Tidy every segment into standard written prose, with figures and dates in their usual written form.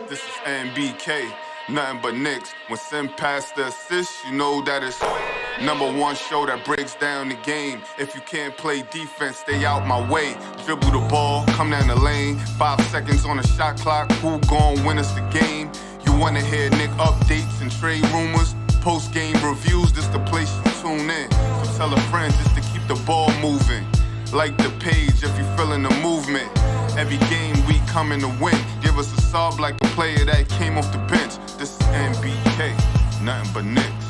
This is NBK, nothing but Knicks. When Sim passed the assist, you know that it's #1 show that breaks down the game. If you can't play defense, stay out my way. Dribble the ball, come down the lane. 5 seconds on the shot clock, who gon' win us the game? You wanna hear Nick updates and trade rumors? Postgame reviews, this the place you tune in. So tell a friend just to keep the ball moving. Like the page if you feeling the movement. Every game we coming to win. Give us a sub like the player that came off the bench. This is NBK, nothing but Knicks.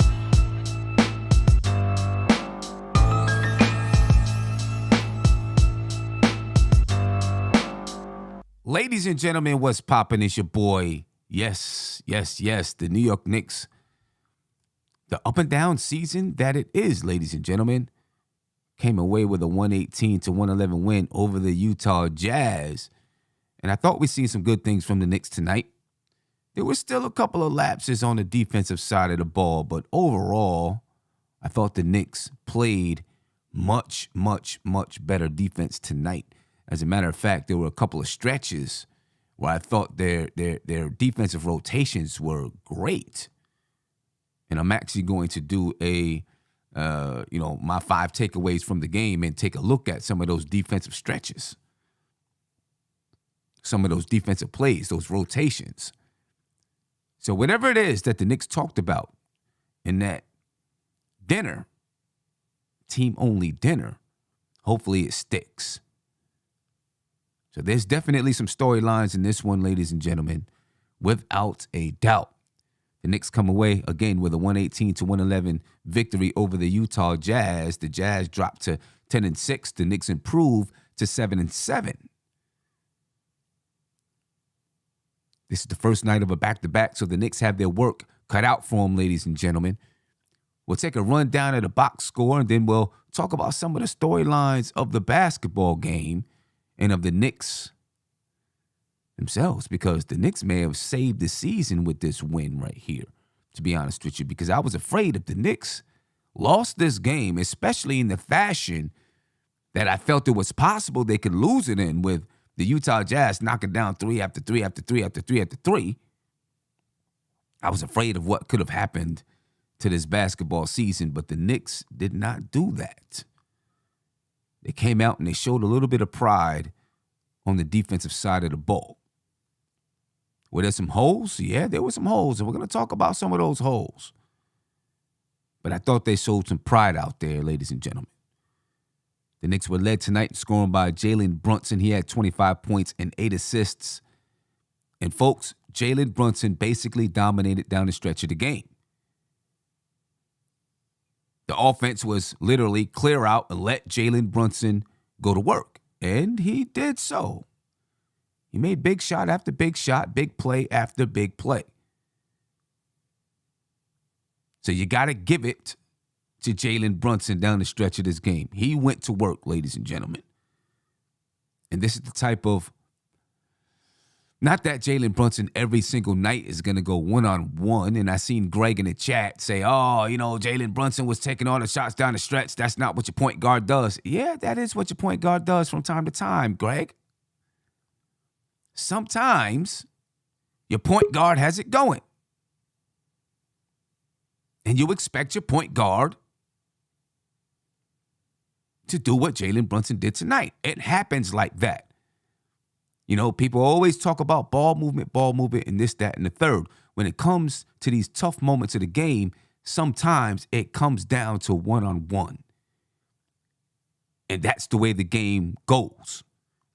Ladies and gentlemen, what's poppin'? It's your boy. Yes, the New York Knicks. The up and down season that it is, ladies and gentlemen, came away with a 118-111 win over the Utah Jazz. And I thought we'd seen some good things from the Knicks tonight. There were still a couple of lapses on the defensive side of the ball, but overall, I thought the Knicks played much better defense tonight. As a matter of fact, there were a couple of stretches where I thought their defensive rotations were great. And I'm actually going to do my 5 takeaways from the game and take a look at some of those defensive stretches, some of those defensive plays, those rotations. So whatever it is that the Knicks talked about in that dinner, team-only dinner, hopefully it sticks. So there's definitely some storylines in this one, ladies and gentlemen, without a doubt. The Knicks come away, again, with a 118-111 victory over the Utah Jazz. The Jazz dropped to 10-6. The Knicks improved to 7-7. This is the first night of a back-to-back, so the Knicks have their work cut out for them, ladies and gentlemen. We'll take a rundown of the box score, and then we'll talk about some of the storylines of the basketball game and of the Knicks themselves, because the Knicks may have saved the season with this win right here, to be honest with you, because I was afraid if the Knicks lost this game, especially in the fashion that I felt it was possible they could lose it in, with the Utah Jazz knocking down 3 after 3 after 3 after 3 after 3. I was afraid of what could have happened to this basketball season, but the Knicks did not do that. They came out and they showed a little bit of pride on the defensive side of the ball. Were there some holes? Yeah, there were some holes, and we're going to talk about some of those holes. But I thought they showed some pride out there, ladies and gentlemen. The Knicks were led tonight scoring by Jalen Brunson. He had 25 points and 8 assists. And folks, Jalen Brunson basically dominated down the stretch of the game. The offense was literally clear out and let Jalen Brunson go to work. And he did so. He made big shot after big shot, big play after big play. So you got to give it to Jalen Brunson down the stretch of this game. He went to work, ladies and gentlemen. And this is the type of, not that Jalen Brunson every single night is going to go one-on-one. And I seen Greg in the chat say, Jalen Brunson was taking all the shots down the stretch. That's not what your point guard does. Yeah, that is what your point guard does from time to time, Greg. Sometimes your point guard has it going. And you expect your point guard to do what Jalen Brunson did tonight. It happens like that. People always talk about ball movement, and this, that, and the third. When it comes to these tough moments of the game, sometimes it comes down to one-on-one. And that's the way the game goes.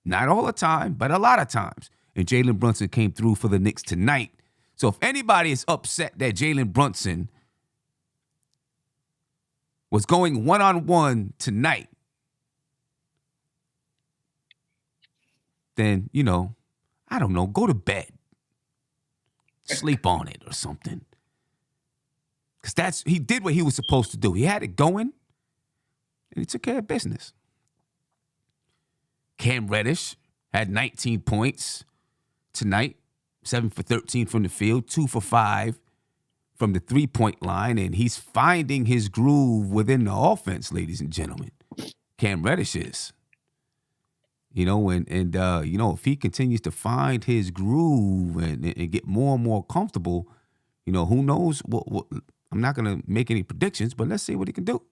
Not all the time, but a lot of times. And Jalen Brunson came through for the Knicks tonight. So if anybody is upset that Jalen Brunson was going one-on-one tonight, then, I don't know, go to bed. Sleep on it or something. Because he did what he was supposed to do. He had it going, and he took care of business. Cam Reddish had 19 points tonight, 7 for 13 from the field, 2 for 5 from the three-point line, and he's finding his groove within the offense, ladies and gentlemen. Cam Reddish is. If he continues to find his groove and get more and more comfortable, who knows what I'm not going to make any predictions, but let's see what he can do.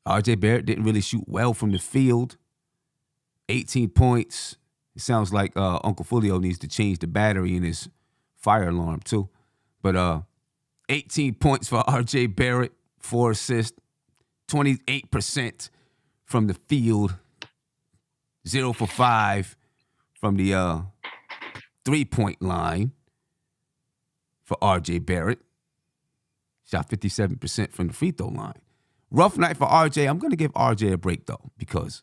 RJ Barrett didn't really shoot well from the field. 18 points. It sounds like Uncle Fulio needs to change the battery in his fire alarm too. But 18 points for RJ Barrett, 4 assists, 28% from the field, 0 for 5 from the 3-point line for RJ Barrett. Shot 57% from the free throw line. Rough night for RJ. I'm going to give RJ a break, though, because,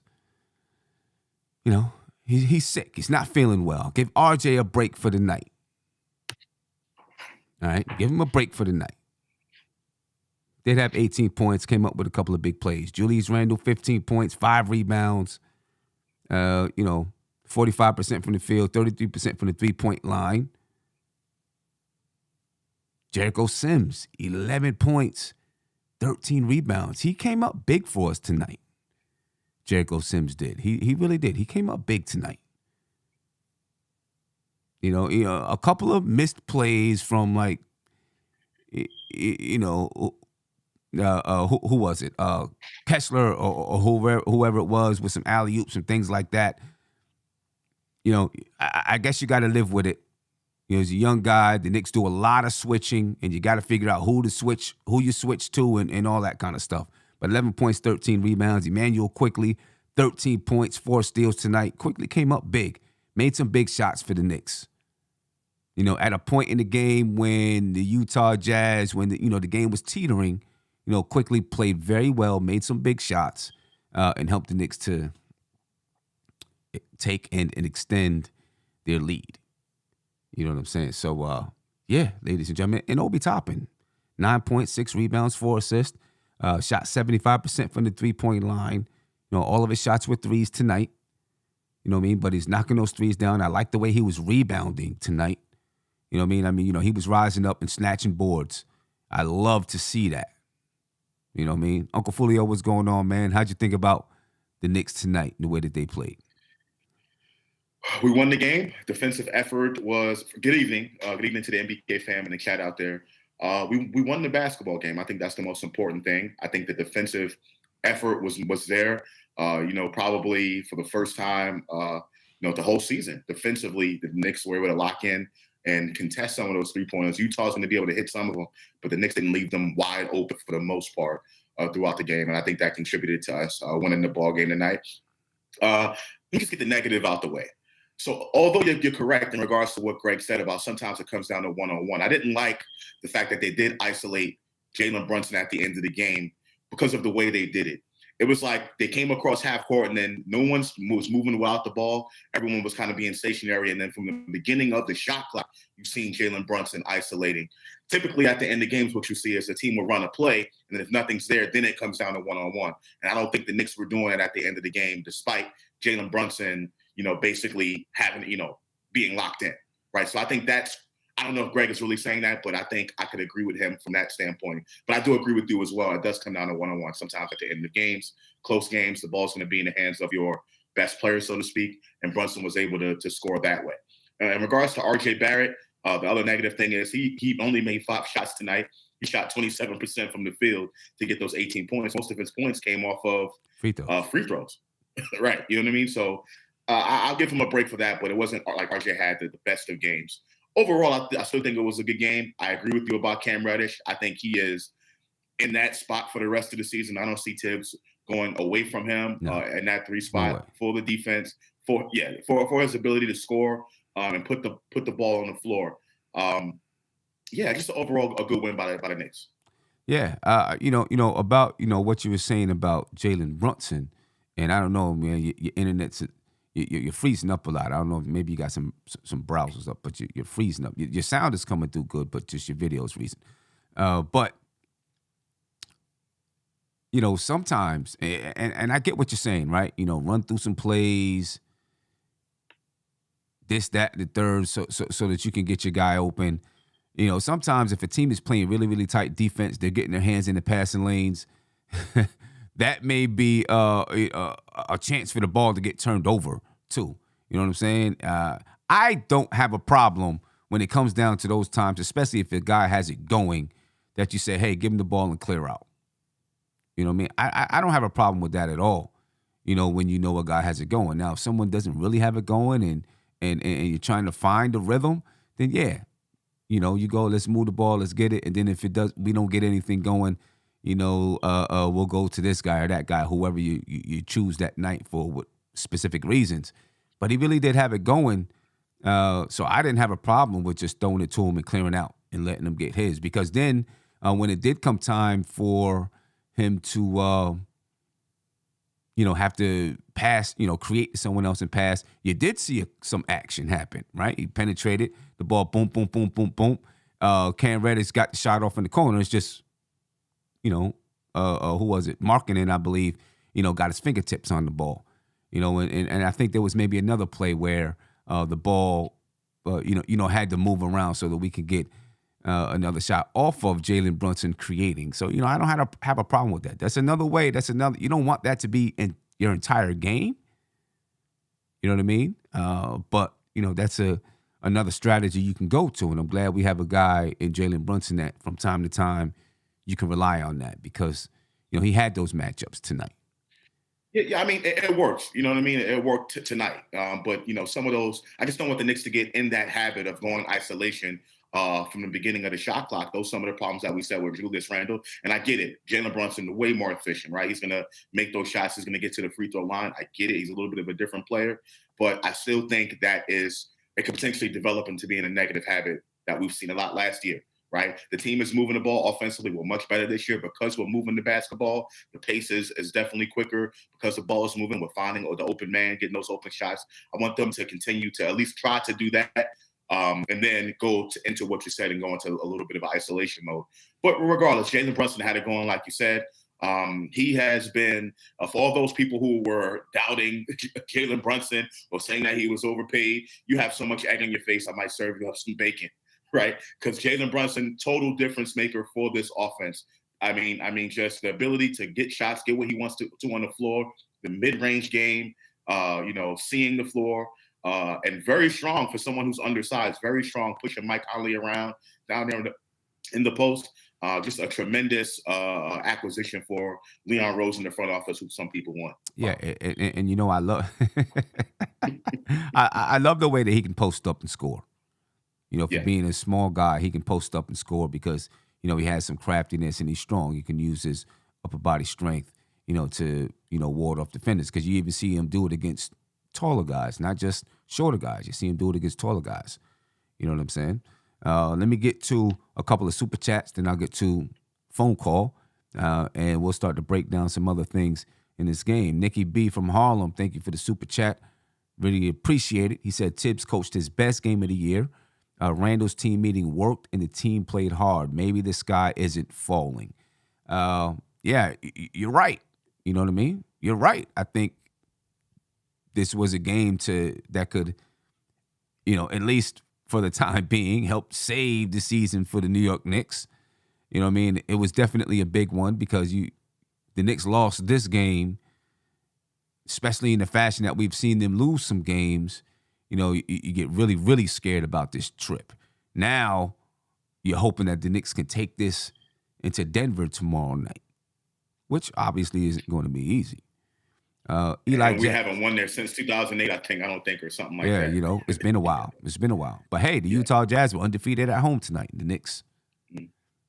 he's sick. He's not feeling well. Give RJ a break for the night. All right? Give him a break for the night. Did have 18 points, came up with a couple of big plays. Julius Randle, 15 points, 5 rebounds, 45% from the field, 33% from the 3-point line. Jericho Sims, 11 points, 13 rebounds. He came up big for us tonight. Jericho Sims did. He really did. He came up big tonight. A couple of missed plays from who was it? Kessler or whoever it was with some alley-oops and things like that. I guess you got to live with it. As a young guy, the Knicks do a lot of switching, and you got to figure out who you switch to, and all that kind of stuff. But 11 points, 13 rebounds. Emmanuel Quickly, 13 points, 4 steals tonight. Quickly came up big, made some big shots for the Knicks. At a point in the game when the Utah Jazz, when the game was teetering, Quickly played very well, made some big shots, and helped the Knicks to take and extend their lead. You know what I'm saying? So, ladies and gentlemen, and Obi Toppin, 9 points, 6 rebounds, 4 assists, shot 75% from the 3-point line. All of his shots were threes tonight. You know what I mean? But he's knocking those threes down. I like the way he was rebounding tonight. You know what I mean? He was rising up and snatching boards. I love to see that. You know what I mean? Uncle Fulio, what's going on, man? How'd you think about the Knicks tonight and the way that they played? We won the game. Defensive effort was good evening. Good evening to the NBA fam in the chat out there. We won the basketball game. I think that's the most important thing. I think the defensive effort was there. Probably for the first time, the whole season. Defensively, the Knicks were able to lock in and contest some of those 3-pointers. Utah's going to be able to hit some of them, but the Knicks didn't leave them wide open for the most part throughout the game, and I think that contributed to us winning the ball game tonight. Let me just get the negative out the way. So although you're correct in regards to what Greg said about sometimes it comes down to one-on-one, I didn't like the fact that they did isolate Jalen Brunson at the end of the game because of the way they did it. It was like they came across half court and then no one was moving without the ball. Everyone was kind of being stationary. And then from the beginning of the shot clock, you've seen Jalen Brunson isolating. Typically at the end of games, what you see is the team will run a play. And then if nothing's there, then it comes down to one-on-one. And I don't think the Knicks were doing it at the end of the game, despite Jalen Brunson, basically having, being locked in, right? So I think I don't know if Greg is really saying that, but I think I could agree with him from that standpoint. But I do agree with you as well. It does come down to one-on-one. Sometimes at the end of games, close games, the ball's going to be in the hands of your best player, so to speak, and Brunson was able to score that way. In regards to RJ Barrett, the other negative thing is he only made 5 shots tonight. He shot 27% from the field to get those 18 points. Most of his points came off of free throws. Right, you know what I mean? So I'll give him a break for that, but it wasn't like RJ had the best of games. Overall, I still think it was a good game. I agree with you about Cam Reddish. I think he is in that spot for the rest of the season. I don't see Tibbs going away from him in that 3 spot for the defense, for his ability to score and put the ball on the floor. Just overall a good win by the Knicks. Yeah, about what you were saying about Jalen Brunson, and I don't know, man, your internet's. You're freezing up a lot. I don't know. Maybe you got some browsers up, but you're freezing up. Your sound is coming through good, but just your video is freezing. But sometimes, and I get what you're saying, right? Run through some plays, this, that, the third, so that you can get your guy open. Sometimes if a team is playing really, really tight defense, they're getting their hands in the passing lanes. that may be a chance for the ball to get turned over too. You know what I'm saying? I don't have a problem when it comes down to those times, especially if a guy has it going, that you say, hey, give him the ball and clear out. You know what I mean? I don't have a problem with that at all, when you know a guy has it going. Now, if someone doesn't really have it going and you're trying to find the rhythm, then yeah, you go, let's move the ball, let's get it. And then if we don't get anything going, we'll go to this guy or that guy, whoever you choose that night for specific reasons. But he really did have it going. So I didn't have a problem with just throwing it to him and clearing out and letting him get his. Because then when it did come time for him to, have to pass, create someone else and pass, you did see some action happen, right? He penetrated the ball, boom, boom, boom, boom, boom. Cam Reddish got the shot off in the corner. It's just, who was it? Markkinen, I believe, got his fingertips on the ball, and I think there was maybe another play where the ball, had to move around so that we could get another shot off of Jalen Brunson creating. So, I don't have a problem with that. That's another way. You don't want that to be in your entire game. You know what I mean? But, that's another strategy you can go to. And I'm glad we have a guy in Jalen Brunson that from time to time you can rely on that because, he had those matchups tonight. Yeah, I mean, it works. You know what I mean? It worked tonight. But, some of those, I just don't want the Knicks to get in that habit of going isolation from the beginning of the shot clock. Those some of the problems that we said with Julius Randle. And I get it. Jalen Brunson, way more efficient, right? He's going to make those shots. He's going to get to the free throw line. I get it. He's a little bit of a different player. But I still think it could potentially develop into being a negative habit that we've seen a lot last year, right? The team is moving the ball offensively. We're much better this year because we're moving the basketball. The pace is definitely quicker because the ball is moving. We're finding the open man, getting those open shots. I want them to continue to at least try to do that. And then go into what you said and go into a little bit of isolation mode. But regardless, Jalen Brunson had it going, like you said. He has been, for all those people who were doubting Jalen Brunson or saying that he was overpaid, you have so much egg in your face, I might serve you up some bacon, right? Because Jalen Brunson, total difference maker for this offense. I mean, just the ability to get shots, get what he wants to on the floor, the mid-range game, seeing the floor. And very strong for someone who's undersized, very strong, pushing Mike Conley around down there in the post. Just a tremendous acquisition for Leon Rose in the front office, who some people want. Yeah, and I love I love the way that he can post up and score. For being a small guy, he can post up and score because, he has some craftiness and he's strong. He can use his upper body strength, to, ward off defenders because you even see him do it against taller guys, not just shorter guys. You see him do it against taller guys. You know what I'm saying? Let me get to a couple of super chats, then I'll get to phone call, and we'll start to break down some other things in this game. Nikki B from Harlem, thank you for the super chat. Really appreciate it. He said Tibbs coached his best game of the year. Randall's team meeting worked, and the team played hard. Maybe the sky isn't falling. Yeah, you're right. You know what I mean? You're right. I think this was a game that could, at least for the time being, help save the season for the New York Knicks. You know what I mean? It was definitely a big one because the Knicks lost this game, especially in the fashion that we've seen them lose some games. You get really, really scared about this trip. Now you're hoping that the Knicks can take this into Denver tomorrow night, which obviously isn't going to be easy. We haven't won there since 2008, I don't think, or something like that. Yeah, it's been a while. But hey, the Utah Jazz were undefeated at home tonight. The Knicks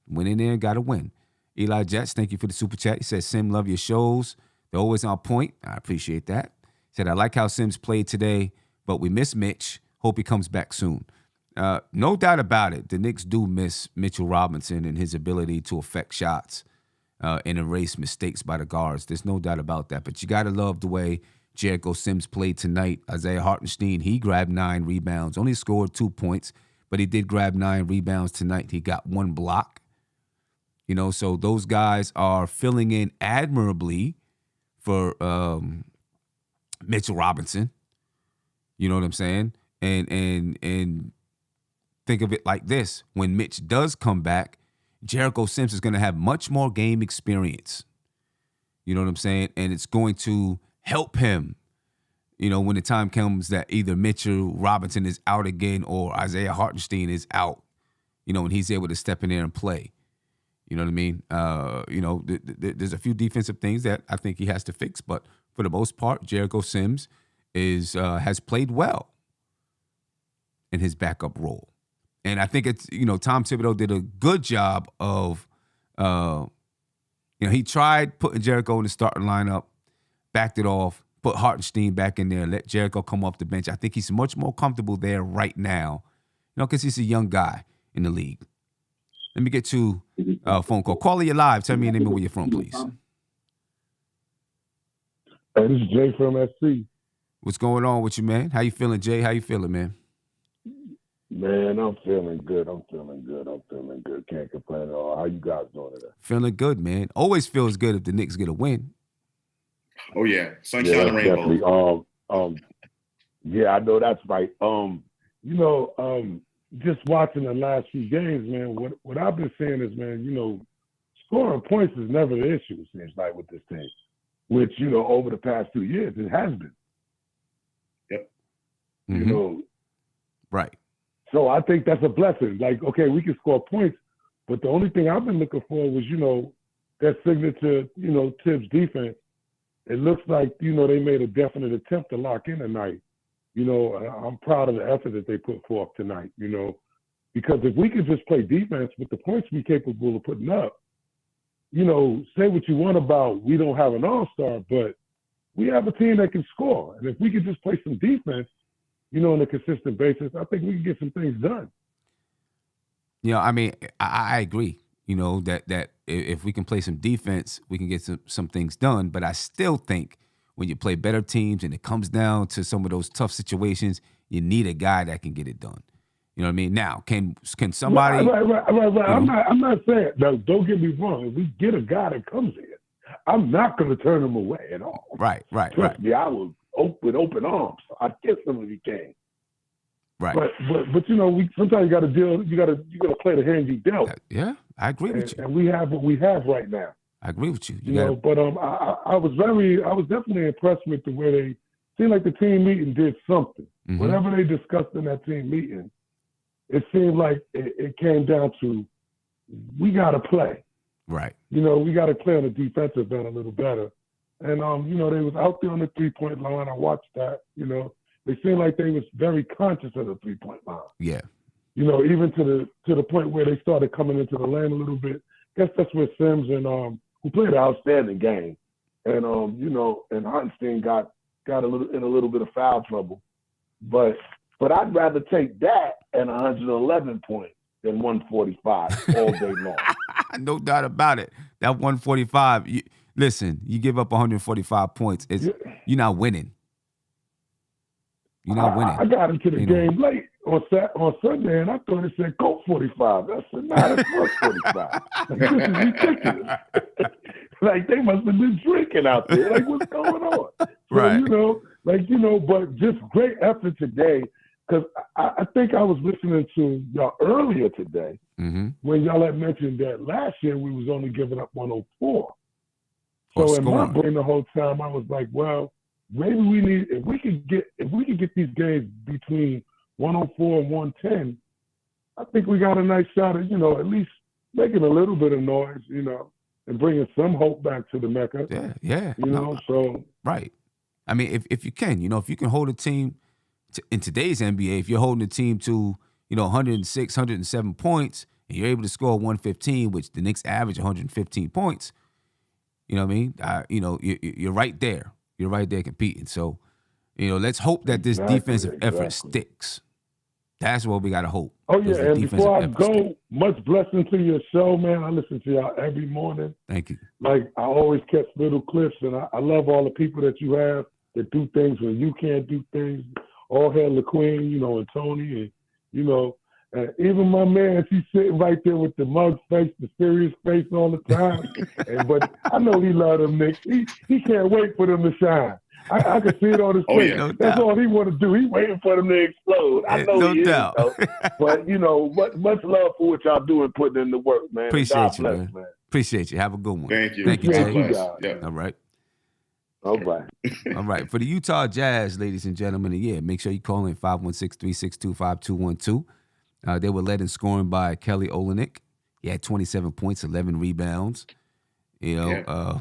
went in there and got a win. Eli Jets, thank you for the super chat. He says, Sim, love your shows. They're always on point. I appreciate that. He said, I like how Sims played today, but we miss Mitch. Hope he comes back soon. No doubt about it. The Knicks do miss Mitchell Robinson and his ability to affect shots. And erase mistakes by the guards. There's no doubt about that. But you got to love the way Jericho Sims played tonight. Isaiah Hartenstein, he grabbed 9 rebounds. Only scored 2 points, but he did grab 9 rebounds tonight. He got 1 block. So those guys are filling in admirably for Mitchell Robinson. You know what I'm saying? And think of it like this. When Mitch does come back, Jericho Sims is going to have much more game experience. You know what I'm saying? And it's going to help him, when the time comes that either Mitchell Robinson is out again or Isaiah Hartenstein is out, and he's able to step in there and play. You know what I mean? There's a few defensive things that I think he has to fix, but for the most part, Jericho Sims has played well in his backup role. And I think it's, Tom Thibodeau did a good job of, he tried putting Jericho in the starting lineup, backed it off, put Hartenstein back in there, let Jericho come off the bench. I think he's much more comfortable there right now, because he's a young guy in the league. Let me get to a phone call. Caller, you live. Tell me your name and where you're from, please. Hey, this is Jay from SC. What's going on with you, man? How you feeling, Jay? How you feeling, man? Man, I'm feeling good. Can't complain at all. How you guys doing today? Feeling good, man. Always feels good if the Knicks get a win. Oh yeah, sunshine and rainbow. Definitely. Yeah, I know that's right. Just watching the last few games, man. What I've been saying is, man, scoring points is never the issue. It seems like with this team, which over the past 2 years it has been. Yep. Mm-hmm. Right. So I think that's a blessing. Like, okay, we can score points, but the only thing I've been looking for was, that signature, Tibbs defense. It looks like, they made a definite attempt to lock in tonight. I'm proud of the effort that they put forth tonight, because if we could just play defense with the points we're capable of putting up, say what you want about we don't have an all-star, but we have a team that can score. And if we could just play some defense, on a consistent basis, I think we can get some things done. I agree, that if we can play some defense, we can get some things done. But I still think when you play better teams and it comes down to some of those tough situations, you need a guy that can get it done. You know what I mean? Now, can somebody? Right. I'm not saying. No, don't get me wrong. If we get a guy that comes in, I'm not going to turn him away at all. Right. Trust me, I will with open arms. I'd kiss him if he came. Right. But we sometimes you got to deal. You got to play the hand you dealt. Yeah, I agree with you. And we have what we have right now. I agree with you. But I was definitely impressed with the way they seemed like the team meeting did something. Mm-hmm. Whatever they discussed in that team meeting, it seemed like it came down to we got to play. Right. We got to play on the defensive end a little better. And they was out there on the 3-point line. I watched that. They seemed like they was very conscious of the 3-point line. Yeah. Even to the point where they started coming into the lane a little bit. Guess that's where Sims and who played an outstanding game, and and Hartenstein got a little bit of foul trouble, but I'd rather take that and 111 points than 145 all day long. No doubt about it. That 145. You give up 145 points. You're not winning. You're not winning. I got into the game late on Sunday, and I thought it said Colt 45. I said, nah, that's Mark 45. This is ridiculous. Like, they must have been drinking out there. Like, what's going on? So, right. But just great effort today, because I think I was listening to y'all earlier today when y'all had mentioned that last year we was only giving up 104. So in my brain the whole time, I was like, well, maybe we need if we could get these games between 104 and 110, I think we got a nice shot at at least making a little bit of noise, and bringing some hope back to the Mecca. Yeah. So right. I mean, if you can, if you can hold a team in today's NBA, if you're holding a team to 106, 107 points, and you're able to score 115, which the Knicks average 115 points, you know what I mean? You're right there. You're right there competing. So, let's hope that this defensive effort sticks. That's what we got to hope. Oh, yeah. And before I go, much blessing to your show, man. I listen to y'all every morning. Thank you. Like, I always catch little clips, and I love all the people that you have that do things when you can't do things. All hail the Queen, and Tony, and even my man, he's sitting right there with the mug face, the serious face all the time. But I know he love them Knicks. He can't wait for them to shine. I can see it on his face. Yeah, no That's doubt. all he want to do. He waiting for them to explode. I know no he doubt. is. But much love for what y'all doing, putting in the work, man. Appreciate God you, bless, man. Appreciate you. Have a good one. Thank you. Thank you, God Jay. bless. Yeah. All right. All right. All right. For the Utah Jazz, ladies and gentlemen, yeah, make sure you call in 516-362-5212. They were led in scoring by Kelly Olynyk. He had 27 points, 11 rebounds. You know, Yeah.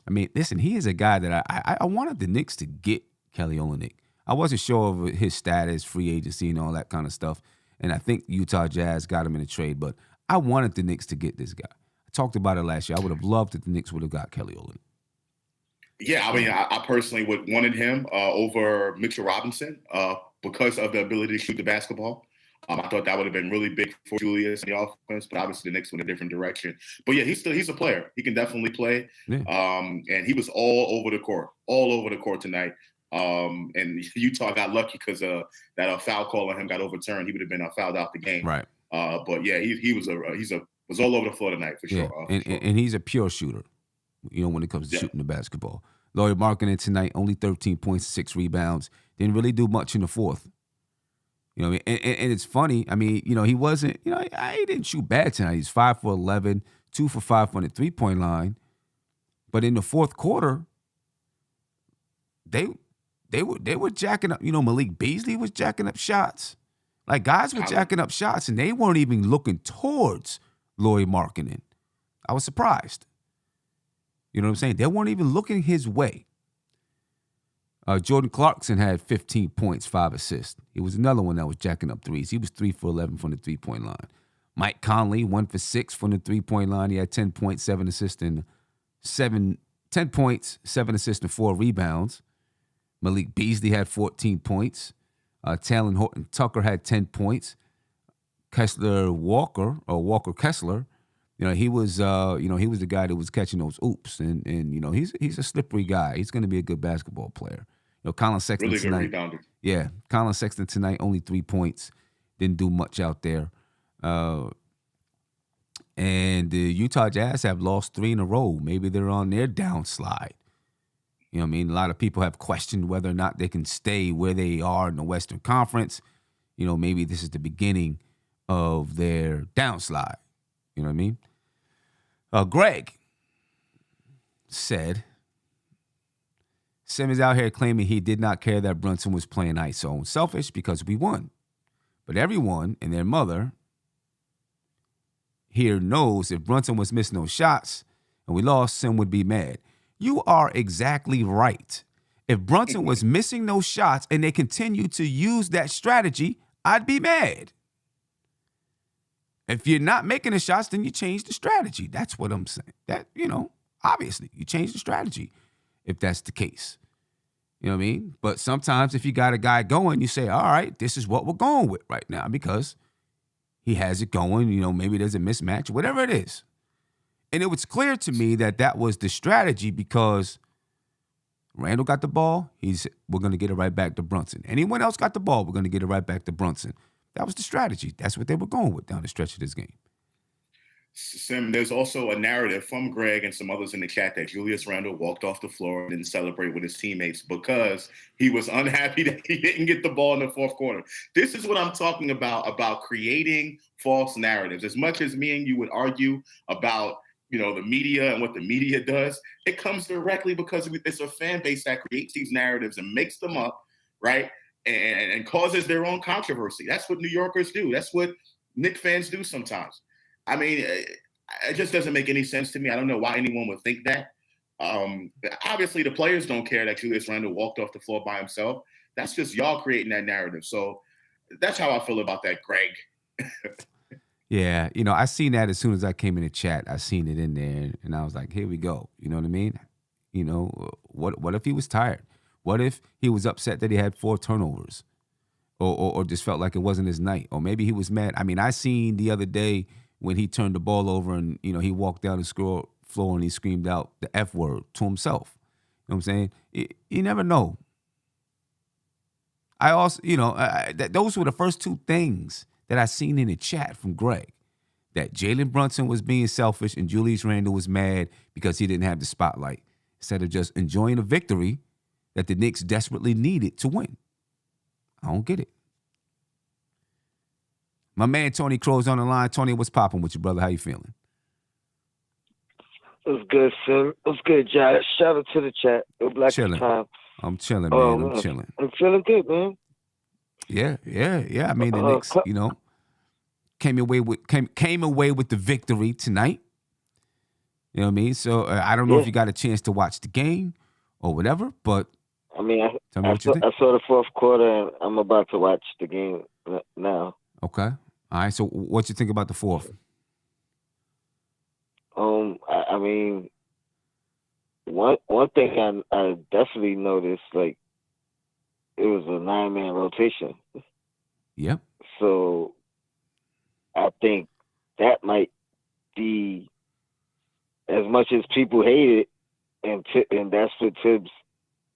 I mean, listen, he is a guy that I wanted the Knicks to get Kelly Olynyk. I wasn't sure of his status, free agency, and all that kind of stuff. And I think Utah Jazz got him in a trade, but I wanted the Knicks to get this guy. I talked about it last year. I would have loved if the Knicks would have got Kelly Olynyk. Yeah, I mean, I personally would wanted him over Mitchell Robinson because of the ability to shoot the basketball. I thought that would have been really big for Julius in the offense, but obviously the Knicks went a different direction. But yeah, he's a player. He can definitely play. Yeah. And he was all over the court tonight. And Utah got lucky because that foul call on him got overturned. He would have been fouled out the game. Right. But yeah, he was all over the floor tonight for sure. Yeah. And he's a pure shooter, you know, when it comes to shooting the basketball. Lauri Markkanen tonight, only 13 points, 6 rebounds. Didn't really do much in the fourth. You know what I mean? And it's funny. I mean, you know, he wasn't, you know, he didn't shoot bad tonight. He's 5 for 11, 2 for 5 on the three-point line. But in the fourth quarter, they were jacking up. You know, Malik Beasley was jacking up shots. Like, guys were jacking up shots, and they weren't even looking towards Lauri Markkanen. I was surprised. You know what I'm saying? They weren't even looking his way. Jordan Clarkson had 15 points, 5 assists. He was another one that was jacking up threes. He was 3 for 11 from the three-point line. Mike Conley, 1 for 6 from the three-point line. He had 10 points, 7 assists, and 10 points, 7 assists, and 4 rebounds. Malik Beasley had 14 points. Talon Horton-Tucker had 10 points. Walker Kessler, you know, he was the guy that was catching those oops, and you know, he's a slippery guy. He's going to be a good basketball player. You know, Colin Sexton really tonight. Good rebounder. Yeah, Colin Sexton tonight, only 3 points. Didn't do much out there. And the Utah Jazz have lost 3 in a row. Maybe they're on their downslide. You know what I mean? A lot of people have questioned whether or not they can stay where they are in the Western Conference. You know, maybe this is the beginning of their downslide. You know what I mean? Greg said, Simmons out here claiming he did not care that Brunson was playing ISO. Selfish because we won. But everyone and their mother here knows if Brunson was missing those shots and we lost, Sim would be mad. You are exactly right. If Brunson was missing those shots and they continue to use that strategy, I'd be mad. If you're not making the shots, then you change the strategy. That's what I'm saying. That, you know, obviously, you change the strategy if that's the case. You know what I mean? But sometimes if you got a guy going, you say, all right, this is what we're going with right now because he has it going. You know, maybe there's a mismatch, whatever it is. And it was clear to me that was the strategy because Randall got the ball. We're going to get it right back to Brunson. Anyone else got the ball, we're going to get it right back to Brunson. That was the strategy. That's what they were going with down the stretch of this game. Sim, there's also a narrative from Greg and some others in the chat that Julius Randle walked off the floor and didn't celebrate with his teammates because he was unhappy that he didn't get the ball in the fourth quarter. This is what I'm talking about creating false narratives. As much as me and you would argue about, you know, the media and what the media does, it comes directly because it's a fan base that creates these narratives and makes them up, right? And causes their own controversy. That's what New Yorkers do. That's what Knicks fans do sometimes. I mean, it just doesn't make any sense to me. I don't know why anyone would think that. Obviously, the players don't care that Julius Randle walked off the floor by himself. That's just y'all creating that narrative. So that's how I feel about that, Greg. Yeah, you know, I seen that as soon as I came in the chat. I seen it in there, and I was like, here we go. You know what I mean? You know, what if he was tired? What if he was upset that he had 4 turnovers? Or just felt like it wasn't his night? Or maybe he was mad. I mean, I seen the other day when he turned the ball over and, you know, he walked down the floor and he screamed out the F word to himself. You know what I'm saying? You never know. I also, you know, those were the first 2 things that I seen in the chat from Greg. That Jalen Brunson was being selfish and Julius Randle was mad because he didn't have the spotlight. Instead of just enjoying a victory that the Knicks desperately needed to win. I don't get it. My man Tony Crow's on the line. Tony, what's popping with you, brother? How you feeling? It was good, Sim. It was good, Josh. Shout out to the chat. It Black Chilling. time. I'm chilling, Oh man. I'm man, chilling. I'm feeling good, man. Yeah. I mean, the Knicks, came away with the victory tonight. You know what I mean? So I don't know if you got a chance to watch the game or whatever, but I mean, tell me what you think. I saw the fourth quarter, and I'm about to watch the game now. Okay. All right. So what you think about the fourth? I mean, one thing I definitely noticed, like, it was a 9-man rotation. Yep. So I think that might be, as much as people hate it, and that's what Tibbs,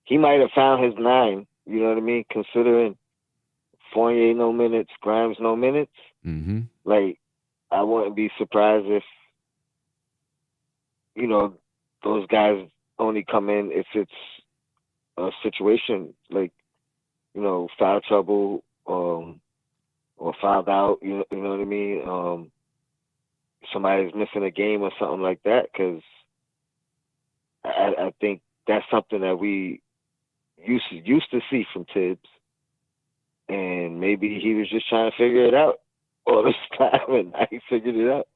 he might have found his 9. You know what I mean? Considering Fournier no minutes, Grimes no minutes. Mm-hmm. Like, I wouldn't be surprised if, those guys only come in if it's a situation like, foul trouble, or fouled out. You know what I mean? Somebody's missing a game or something like that. Because I think that's something that we used to see from Tibbs, and maybe he was just trying to figure it out all this time, and now he figured it out.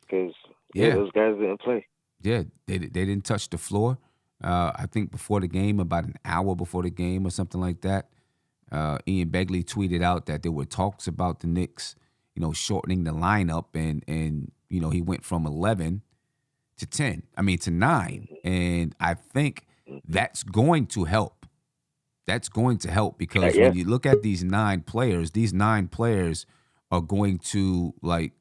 Because those guys didn't play. Yeah, they didn't touch the floor. I think before the game, about an hour before the game or something like that, Ian Begley tweeted out that there were talks about the Knicks, shortening the lineup, and he went from 11 to 10. I mean to 9, and I think that's going to help. That's going to help because when you look at these 9 players are going to, like,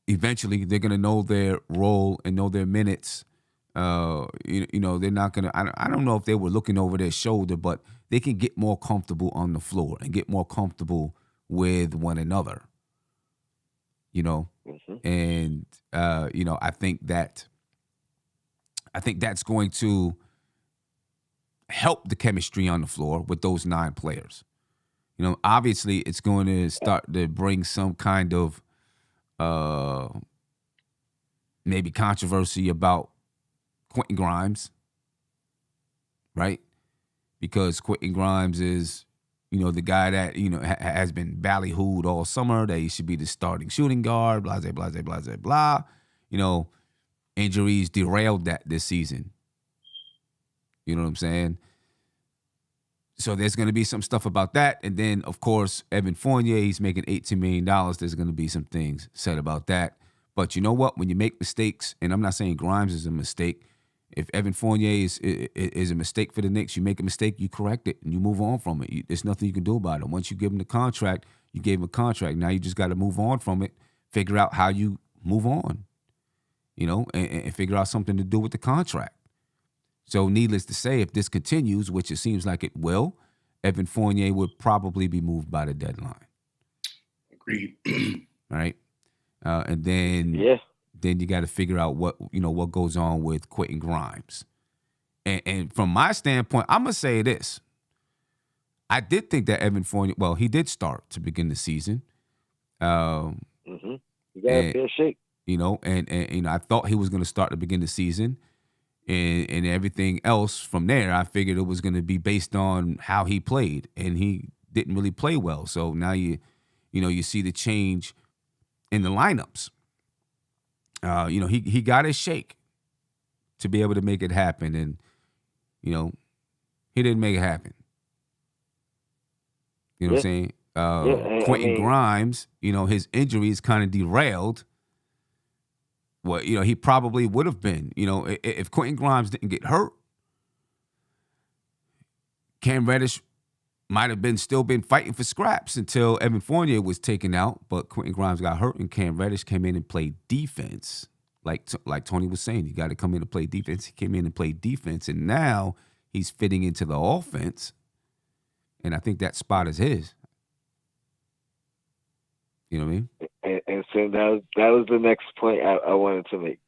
eventually they're going to know their role and know their minutes. They're not going to, I don't know if they were looking over their shoulder, but they can get more comfortable on the floor and get more comfortable with one another, and, I think that's going to help the chemistry on the floor with those 9 players. Obviously it's going to start to bring some kind of, maybe controversy about Quentin Grimes, right? Because Quentin Grimes is, the guy that, has been ballyhooed all summer that he should be the starting shooting guard, blah, blah, blah, blah, blah, blah. Injuries derailed that this season. You know what I'm saying? So there's going to be some stuff about that. And then, of course, Evan Fournier, he's making $18 million. There's going to be some things said about that. But you know what? When you make mistakes, and I'm not saying Grimes is a mistake, if Evan Fournier is a mistake for the Knicks, you make a mistake, you correct it, and you move on from it. There's nothing you can do about it. Once you give him the contract, you gave him a contract. Now you just got to move on from it, figure out how you move on, and figure out something to do with the contract. So needless to say, if this continues, which it seems like it will, Evan Fournier would probably be moved by the deadline. Agreed. Right? And then you got to figure out what goes on with Quentin Grimes. And from my standpoint, I'm going to say this. I did think that Evan Fournier, he did start to begin the season. You got a fair shake. And I thought he was going to start to begin the season. And everything else from there, I figured it was going to be based on how he played, and he didn't really play well. So now you see the change in the lineups. He got his shake to be able to make it happen, and he didn't make it happen. You know what I'm saying? Quentin Grimes, his injuries kind of derailed. Well, he probably would have been. If Quentin Grimes didn't get hurt, Cam Reddish might have still been fighting for scraps until Evan Fournier was taken out. But Quentin Grimes got hurt, and Cam Reddish came in and played defense. Like Tony was saying, you got to come in and play defense. He came in and played defense, and now he's fitting into the offense. And I think that spot is his. You know what I mean? And so that was the next point I wanted to make.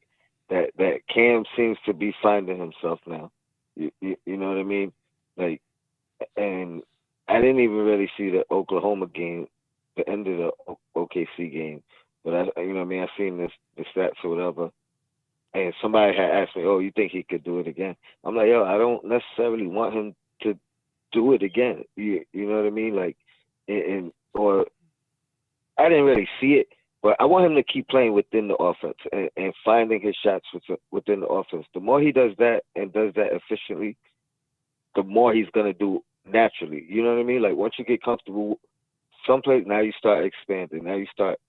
That Cam seems to be finding himself now. You know what I mean? Like, and I didn't even really see the Oklahoma game, the end of the OKC game. But I've seen the stats or whatever. And somebody had asked me, "Oh, you think he could do it again?" I'm like, "Yo, I don't necessarily want him to do it again." You know what I mean? Like, or I didn't really see it, but I want him to keep playing within the offense and finding his shots within the offense. The more he does that and does that efficiently, the more he's gonna do naturally. You know what I mean? Like once you get comfortable, someplace now you start expanding. Now you start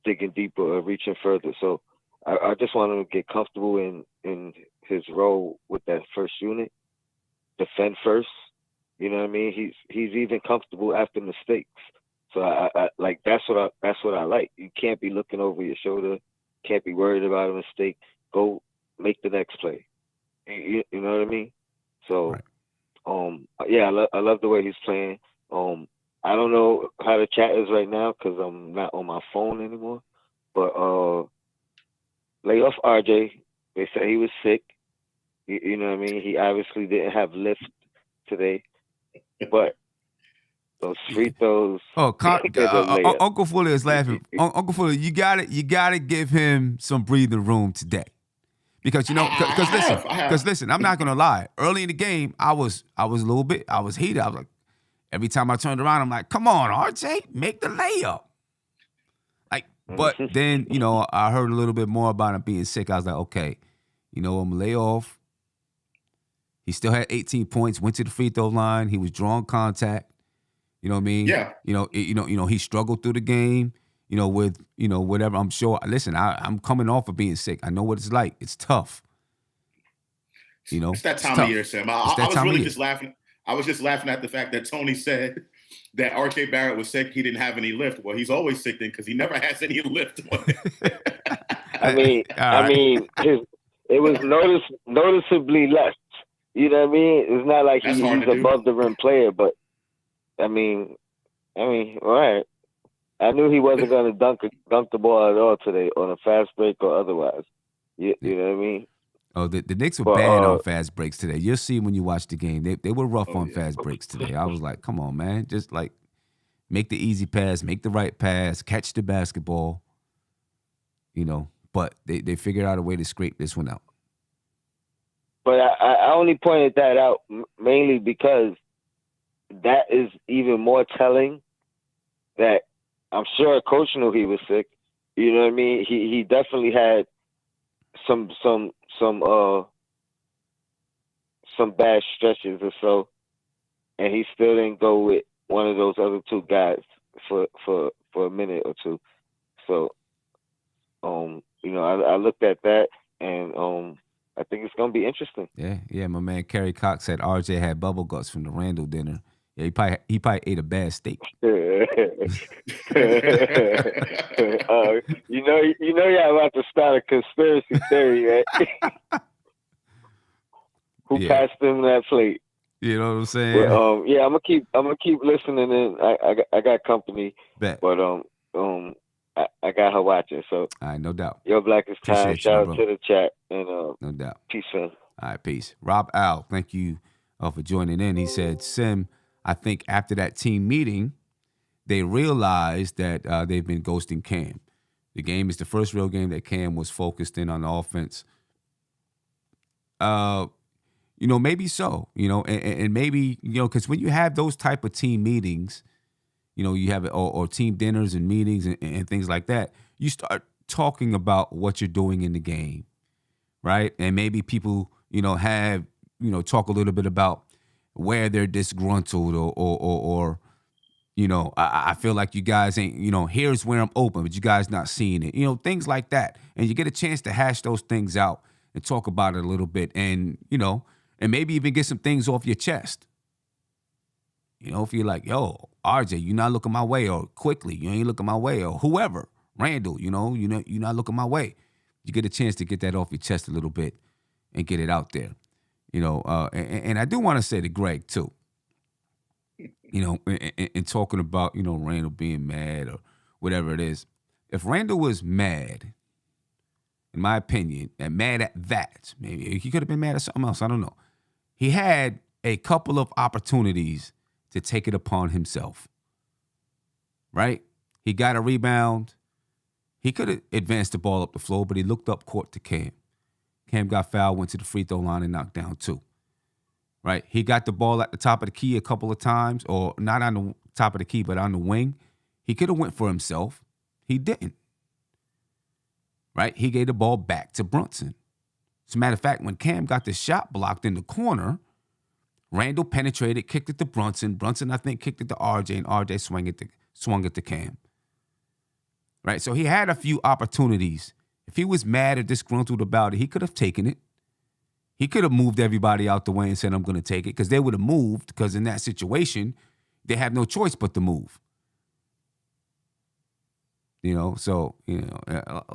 digging deeper or reaching further. So I just want him to get comfortable in his role with that first unit, defend first. You know what I mean? He's even comfortable after mistakes. So I like that's what I like. You can't be looking over your shoulder. Can't be worried about a mistake. Go make the next play. You know what I mean? So, yeah, I love the way he's playing. I don't know how the chat is right now because I'm not on my phone anymore. But lay off RJ. They said he was sick. You know what I mean? He obviously didn't have lift today, but those free throws. Uncle Fuller is laughing. Uncle Fuller, you gotta give him some breathing room today, because listen, I'm not gonna lie. Early in the game, I was heated. I was like, every time I turned around, I'm like, come on, RJ, make the layup. Like, but then I heard a little bit more about him being sick. I was like, okay, I'm gonna lay off. He still had 18 points. Went to the free throw line. He was drawing contact. You know what I mean? Yeah. He struggled through the game, with, whatever. I'm sure. Listen, I'm coming off of being sick. I know what it's like. It's tough. It's that time of year, Sam. I was really just laughing. I was just laughing at the fact that Tony said that RJ Barrett was sick. He didn't have any lift. Well, he's always sick then because he never has any lift. I mean, it was noticeably less. You know what I mean? It's not like he's above the rim player, but I mean, all right. I knew he wasn't going to dunk the ball at all today on a fast break or otherwise. You know what I mean? Oh, the Knicks were bad on fast breaks today. You'll see when you watch the game. They were rough on fast breaks today. I was like, come on, man. Just like make the easy pass, make the right pass, catch the basketball. But they figured out a way to scrape this one out. But I only pointed that out mainly because that is even more telling that I'm sure coach knew he was sick. You know what I mean? He definitely had some bad stretches or so, and he still didn't go with one of those other two guys for a minute or two. So, I looked at that and I think it's gonna be interesting. Yeah. My man Kerry Cox said RJ had bubble guts from the Randall dinner. Yeah, he probably ate a bad steak. You're about to start a conspiracy theory, right? Who passed him that plate? You know what I'm saying? But, yeah, I'm gonna keep listening in. I got company, bet. But I got her watching. So, all right, no doubt. Your Black is time. Appreciate Shout you, out to the chat and no doubt. Peace, fam. All right, peace. Rob Al, thank you for joining in. He said, Sim, I think after that team meeting, they realized that they've been ghosting Cam. The game is the first real game that Cam was focused in on the offense. Maybe so, and maybe, because when you have those type of team meetings, you have or team dinners and meetings and things like that, you start talking about what you're doing in the game, right? And maybe people, have, talk a little bit about where they're disgruntled or I feel like you guys ain't, here's where I'm open, but you guys not seeing it, things like that. And you get a chance to hash those things out and talk about it a little bit and, and maybe even get some things off your chest. If you're like, yo, RJ, you're not looking my way, or Quickly, you ain't looking my way, or whoever, Randall, you're not looking my way. You get a chance to get that off your chest a little bit and get it out there. And I do want to say to Greg too, in talking about, Randall being mad or whatever it is. If Randall was mad, in my opinion, and mad at that, maybe he could have been mad at something else. I don't know. He had a couple of opportunities to take it upon himself, right? He got a rebound. He could have advanced the ball up the floor, but he looked up court to Cam. Cam got fouled, went to the free throw line, and knocked down 2. Right? He got the ball at the top of the key a couple of times, or not on the top of the key, but on the wing. He could have went for himself. He didn't. Right? He gave the ball back to Brunson. As a matter of fact, when Cam got the shot blocked in the corner, Randall penetrated, kicked it to Brunson. Brunson, I think, kicked it to RJ, and RJ swung it to Cam. Right? So he had a few opportunities. If he was mad or disgruntled about it, he could have taken it. He could have moved everybody out the way and said, I'm going to take it, because they would have moved, because in that situation, they have no choice but to move. So,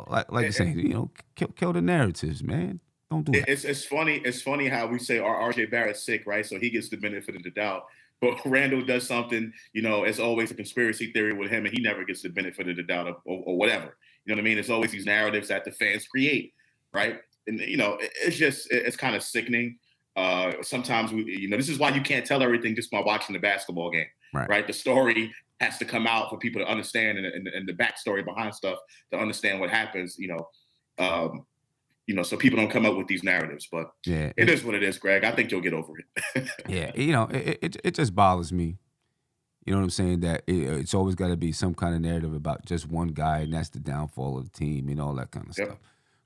like you're saying, kill the narratives, man. Don't do that. It's funny. It's funny how we say RJ Barrett's sick, right? So he gets the benefit of the doubt. But Randall does something, it's always a conspiracy theory with him, and he never gets the benefit of the doubt or whatever. You know what I mean? It's always these narratives that the fans create, right? And, it's kind of sickening. Sometimes, this is why you can't tell everything just by watching the basketball game, right? The story has to come out for people to understand, and the backstory behind stuff to understand what happens, so people don't come up with these narratives. But it is what it is, Greg. I think you'll get over it. Yeah, it just bothers me. You know what I'm saying? That it's always got to be some kind of narrative about just one guy, and that's the downfall of the team and all that kind of stuff.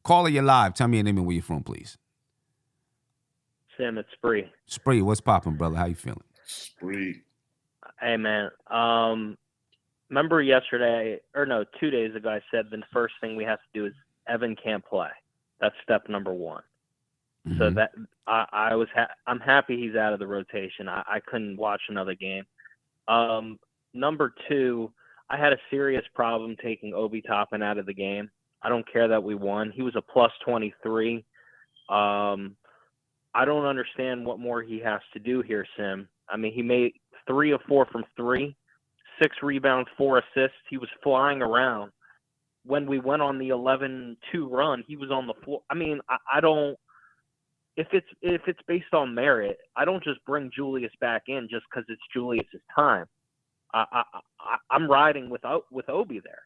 Caller, you're live. Tell me your name and where you're from, please. Sam, it's Spree. Spree, what's popping, brother? How you feeling? Spree. Hey, man. Remember 2 days ago, I said the first thing we have to do is Evan can't play. That's step number 1. Mm-hmm. So that I'm happy he's out of the rotation. I couldn't watch another game. Number 2, I had a serious problem taking Obi Toppin out of the game. I don't care that we won. He was a plus 23. I don't understand what more he has to do here, Sim. I mean, he made 3 of 4 from 3, 6 rebounds, 4 assists. He was flying around. When we went on the 11-2 run, he was on the floor. I mean, I don't. If it's based on merit, I don't just bring Julius back in just because it's Julius's time. I'm riding with Obi there.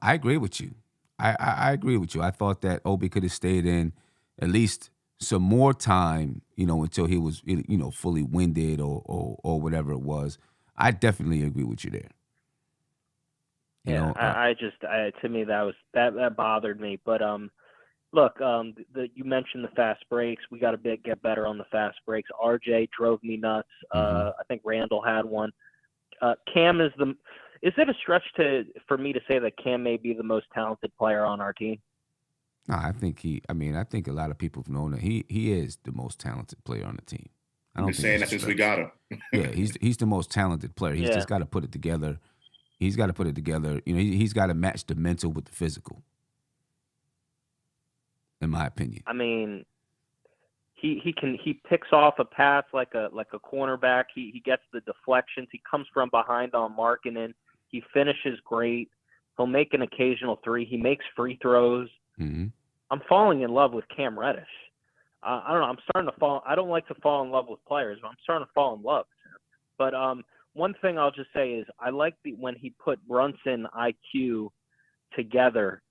I agree with you. I agree with you. I thought that Obi could have stayed in at least some more time, until he was, fully winded or whatever it was. I definitely agree with you there. To me that bothered me. But look, you mentioned the fast breaks. We got to get better on the fast breaks. RJ drove me nuts. I think Randall had one. Cam is it a stretch for me to say that Cam may be the most talented player on our team? No, I think I think a lot of people have known that he is the most talented player on the team. I've been saying that since we got him. Yeah, he's the most talented player. He's just got to put it together. He's got to put it together. He's got to match the mental with the physical, in my opinion. I mean, he picks off a pass like a cornerback. He gets the deflections. He comes from behind on Markkanen. He finishes great. He'll make an occasional 3. He makes free throws. Mm-hmm. I'm falling in love with Cam Reddish. I don't know. I'm starting to fall. I don't like to fall in love with players, but I'm starting to fall in love. But one thing I'll just say is I like when he put Brunson, IQ together.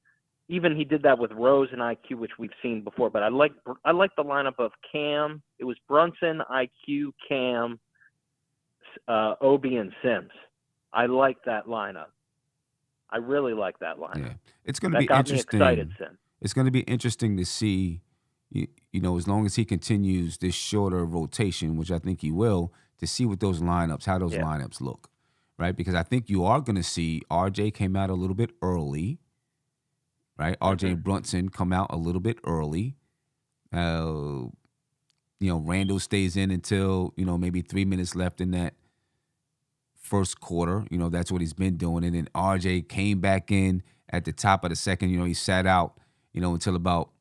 Even he did that with Rose and IQ, which we've seen before. But I like the lineup of Cam. It was Brunson, IQ, Cam, Obi, and Sims. I like that lineup. I really like that lineup. Yeah, it's going to be interesting. Me excited, Sim. It's going to be interesting to see. As long as he continues this shorter rotation, which I think he will, to see what those lineups look, right? Because I think you are going to see RJ came out a little bit early, right? RJ and Brunson come out a little bit early. Randall stays in until, maybe 3 minutes left in that first quarter. That's what he's been doing. And then RJ came back in at the top of the second. He sat out, until about,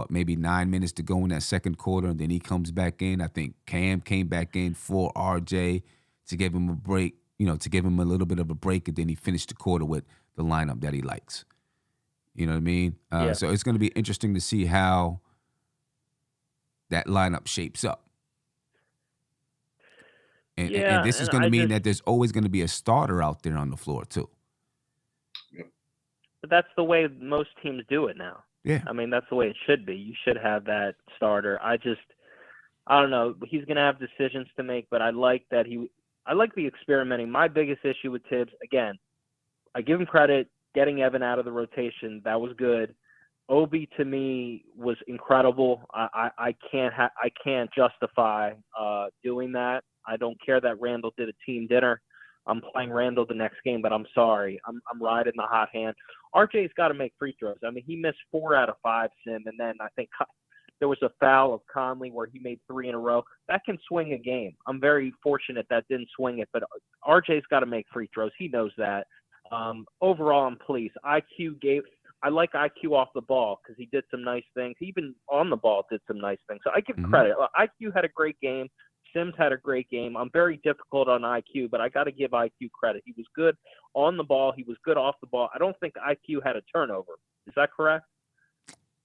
maybe 9 minutes to go in that second quarter, and then he comes back in. I think Cam came back in for RJ to give him a break, to give him a little bit of a break, and then he finished the quarter with the lineup that he likes. You know what I mean? So it's going to be interesting to see how that lineup shapes up. And this is going to mean that there's always going to be a starter out there on the floor, too. Yep. But that's the way most teams do it now. Yeah. I mean, that's the way it should be. You should have that starter. I don't know. He's going to have decisions to make, but I like the experimenting. My biggest issue with Tibbs, again, I give him credit getting Evan out of the rotation. That was good. Obi to me was incredible. I can't justify doing that. I don't care that Randall did a team dinner. I'm playing Randall the next game, but I'm sorry. I'm riding the hot hand. RJ's got to make free throws. I mean, he missed 4 out of 5, Sim, and then I think there was a foul of Conley where he made 3 in a row. That can swing a game. I'm very fortunate that didn't swing it, but RJ's got to make free throws. He knows that. Overall, I'm pleased. I like IQ off the ball because he did some nice things. Even on the ball did some nice things. So I give credit. IQ had a great game. Sims had a great game. I'm very difficult on IQ, but I got to give IQ credit. He was good on the ball. He was good off the ball. I don't think IQ had a turnover. Is that correct?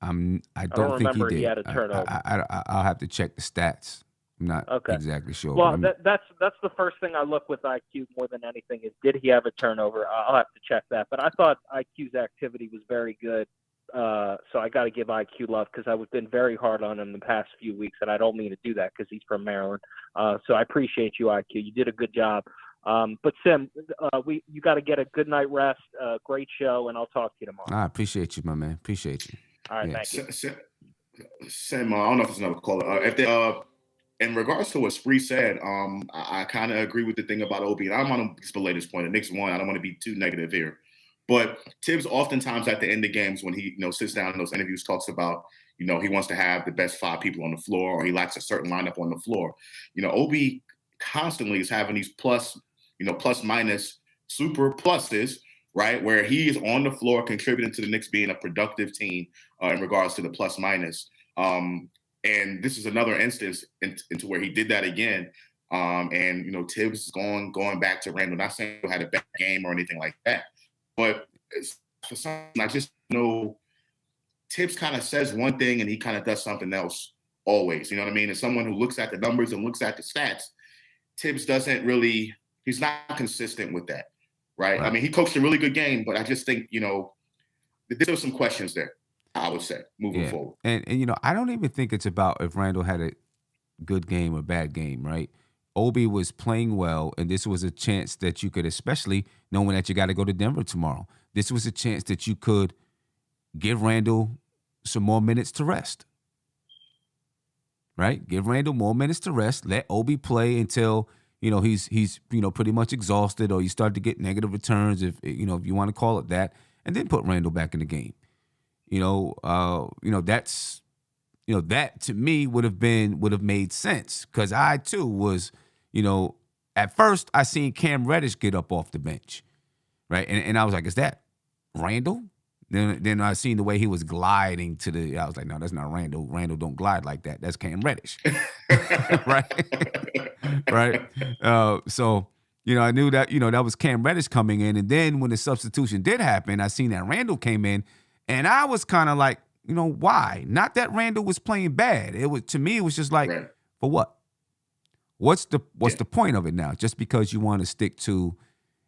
I don't think remember he did. he had a turnover. I'll have to check the stats. I'm not exactly sure. Well, that's the first thing I look with IQ more than anything is did he have a turnover? I'll have to check that. But I thought IQ's activity was very good. So I got to give IQ love because I've been very hard on him the past few weeks, and I don't mean to do that because he's from Maryland. So I appreciate you, IQ. You did a good job. But Sim, you got to get a good night rest. Great show, and I'll talk to you tomorrow. I appreciate you, my man. Appreciate you. All right, thank you. Sim, I don't know if it's another caller. In regards to what Spree said, I kind of agree with the thing about Obi, and I'm on to belay this point. The Knicks won. I don't want to be too negative here. But Tibbs oftentimes at the end of games when he sits down in those interviews talks about, he wants to have the best 5 people on the floor or he likes a certain lineup on the floor. Obi constantly is having these plus minus super pluses, right, where he is on the floor contributing to the Knicks being a productive team in regards to the plus minus. And this is another instance into where he did that again. And Tibbs is going back to Randall. Not saying he had a bad game or anything like that. But for some reason, I just know Tibbs kind of says one thing and he kind of does something else always. You know what I mean? As someone who looks at the numbers and looks at the stats, Tibbs he's not consistent with that, right? I mean, he coached a really good game, but I just think, there's some questions there, I would say, moving forward. And I don't even think it's about if Randall had a good game or bad game, right? Obi was playing well, and this was a chance that you could, especially knowing that you got to go to Denver tomorrow, this was a chance that you could give Randall some more minutes to rest, right? Give Randall more minutes to rest. Let Obi play until he's pretty much exhausted, or you start to get negative returns, if you want to call it that, and then put Randall back in the game. That's that to me would have made sense because I too was. At first I seen Cam Reddish get up off the bench, right? And I was like, is that Randall? Then I seen the way he was gliding I was like, no, that's not Randall. Randall don't glide like that. That's Cam Reddish, right? Right. So, I knew that, that was Cam Reddish coming in. And then when the substitution did happen, I seen that Randall came in and I was kind of like, why? Not that Randall was playing bad. To me, it was just like, for what? What's the point of it now? Just because you want to stick to,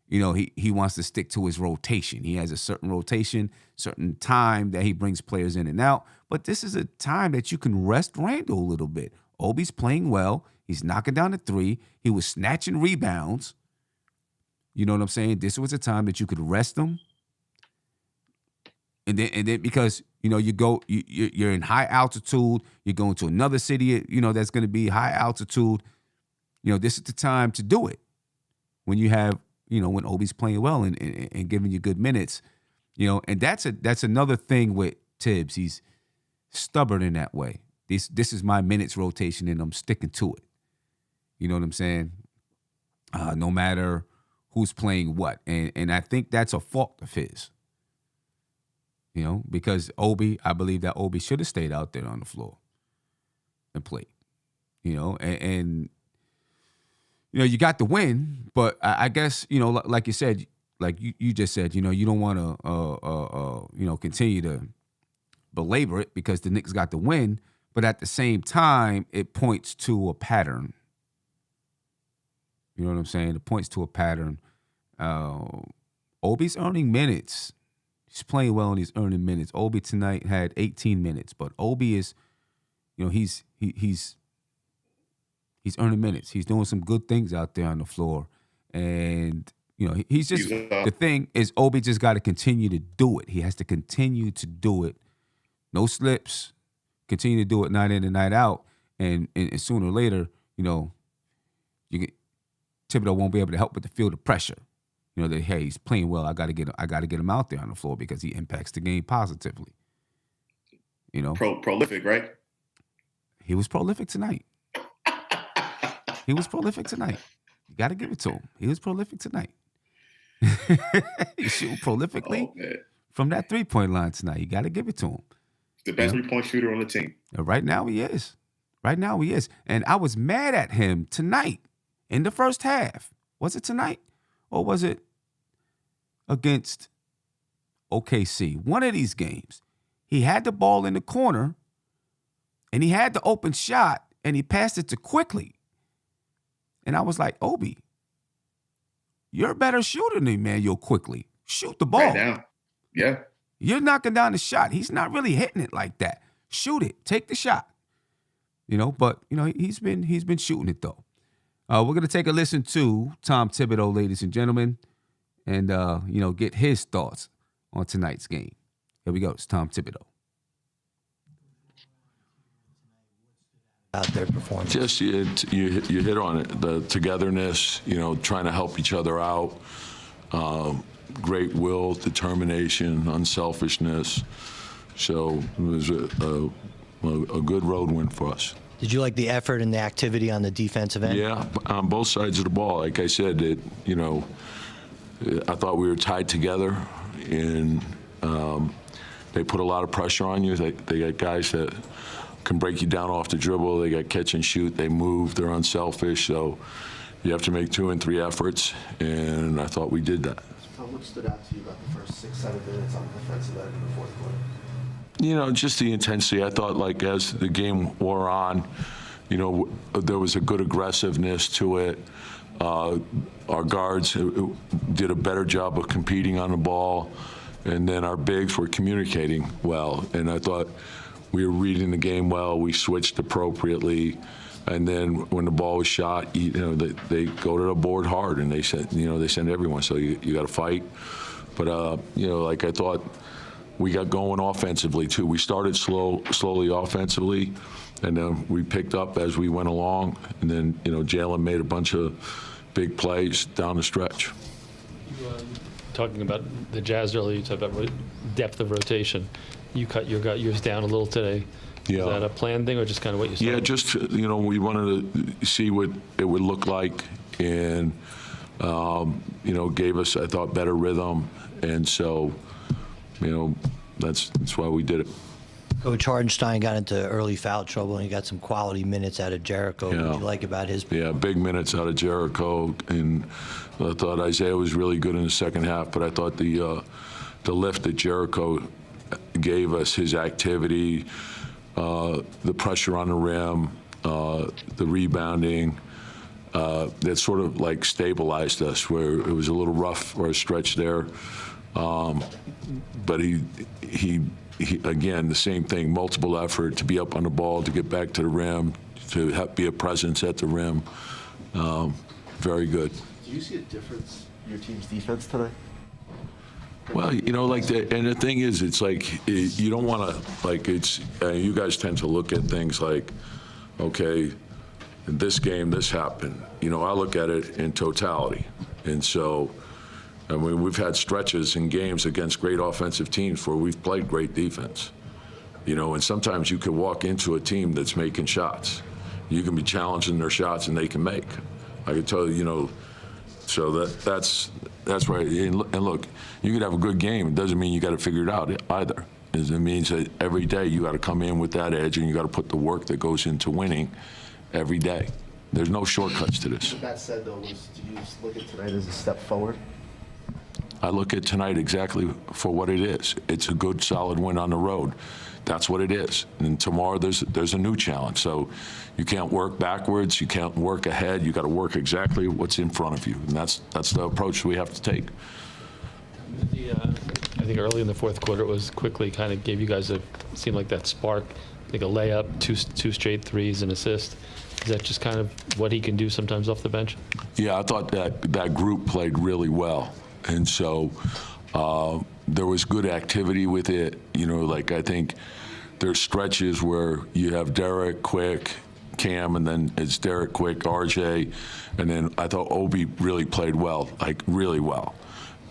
he wants to stick to his rotation. He has a certain rotation, certain time that he brings players in and out. But this is a time that you can rest Randall a little bit. Obi's playing well. He's knocking down the 3. He was snatching rebounds. You know what I'm saying? This was a time that you could rest him. And then because you're in high altitude, you're going to another city, that's going to be high altitude. This is the time to do it when you have, when Obi's playing well and giving you good minutes, and that's another thing with Tibbs. He's stubborn in that way. This is my minutes rotation and I'm sticking to it. You know what I'm saying? No matter who's playing what. And I think that's a fault of his, because I believe that Obi should have stayed out there on the floor and played, and you got the win, but I guess, like you said, like you just said, you don't want to, continue to belabor it because the Knicks got the win, but at the same time, it points to a pattern. You know what I'm saying? It points to a pattern. Obi's earning minutes. He's playing well and he's earning minutes. Obi tonight had 18 minutes, but Obi is, he's earning minutes. He's doing some good things out there on the floor, and he's just the thing is Obi just got to continue to do it. He has to continue to do it. No slips. Continue to do it night in and night out, and sooner or later, Thibodeau won't be able to help but to feel the pressure. That hey, he's playing well. I got to get him out there on the floor because he impacts the game positively. Prolific, right? He was prolific tonight. You got to give it to him. He was prolific tonight. He shooting prolifically from that 3-point line tonight. You got to give it to him. The best 3-point shooter on the team. Right now he is. And I was mad at him tonight in the first half. Was it tonight or was it against OKC? One of these games. He had the ball in the corner and he had the open shot and he passed it to Quickly. And I was like, Obi, you're a better shooter than Emmanuel Quickly. Shoot the ball. Right now. Yeah. You're knocking down the shot. He's not really hitting it like that. Shoot it. Take the shot. But he's been shooting it though. We're gonna take a listen to Tom Thibodeau, ladies and gentlemen, and get his thoughts on tonight's game. Here we go. It's Tom Thibodeau. Out their performance. Just you hit on it. The togetherness, trying to help each other out. Great will, determination, unselfishness. So it was a good road win for us. Did you like the effort and the activity on the defensive end? Yeah, on both sides of the ball. Like I said, I thought we were tied together, and they put a lot of pressure on you. They got guys that can break you down off the dribble. They got catch and shoot. They move. They're unselfish. So you have to make 2 and 3 efforts, and I thought we did that. What stood out to you about the first 6-7 minutes on the defensive end in the fourth quarter? Just the intensity. I thought, as the game wore on, there was a good aggressiveness to it. Our guards did a better job of competing on the ball, and then our bigs were communicating well. And I thought we were reading the game well. We switched appropriately. And then when the ball was shot, they go to the board hard, and they send everyone. So you got to fight. But I thought we got going offensively too. We started slowly offensively, and then we picked up as we went along. And then Jalen made a bunch of big plays down the stretch. Talking about the Jazz earlier, you talked about depth of rotation. You cut yours down a little today. Yeah. Is that a planned thing or just kind of what you saw? Yeah, just, we wanted to see what it would look like, and, gave us, I thought, better rhythm. And so, that's why we did it. Coach Hardenstein got into early foul trouble, and he got some quality minutes out of Jericho. Yeah. What did you like about his? Yeah, big minutes out of Jericho. And I thought Isaiah was really good in the second half, but I thought the lift that Jericho gave us, his activity, the pressure on the rim, the rebounding, that sort of stabilized us, where it was a little rough for a stretch there. But he again, the same thing, multiple effort to be up on the ball, to get back to the rim, to be a presence at the rim. Very good. Do you see a difference in your team's defense tonight? Well, and the thing is, it's you don't want to, you guys tend to look at things like, okay, in this game, this happened. I look at it in totality. And so, we've had stretches in games against great offensive teams where we've played great defense. And sometimes you can walk into a team that's making shots. You can be challenging their shots and they can make. I can tell you, so that's right. And look, you could have a good game. It doesn't mean you got to figure it out either. It means that every day you got to come in with that edge, and you got to put the work that goes into winning every day. There's no shortcuts to this. With that said, though, do you look at tonight as a step forward? I look at tonight exactly for what it is. It's a good, solid win on the road. That's what it is. And tomorrow there's a new challenge. So you can't work backwards. You can't work ahead. You got to work exactly what's in front of you. And that's the approach we have to take. I think think early in the fourth quarter, it was quickly kind of gave you guys seemed like that spark. I think a layup, two straight threes, and assist. Is that just kind of what he can do sometimes off the bench? Yeah, I thought that group played really well. And so there was good activity with it. Like I think there's stretches where you have Derek, Quick, Cam, and then it's Derek, Quick, RJ. And then I thought Obi really played well, like really well.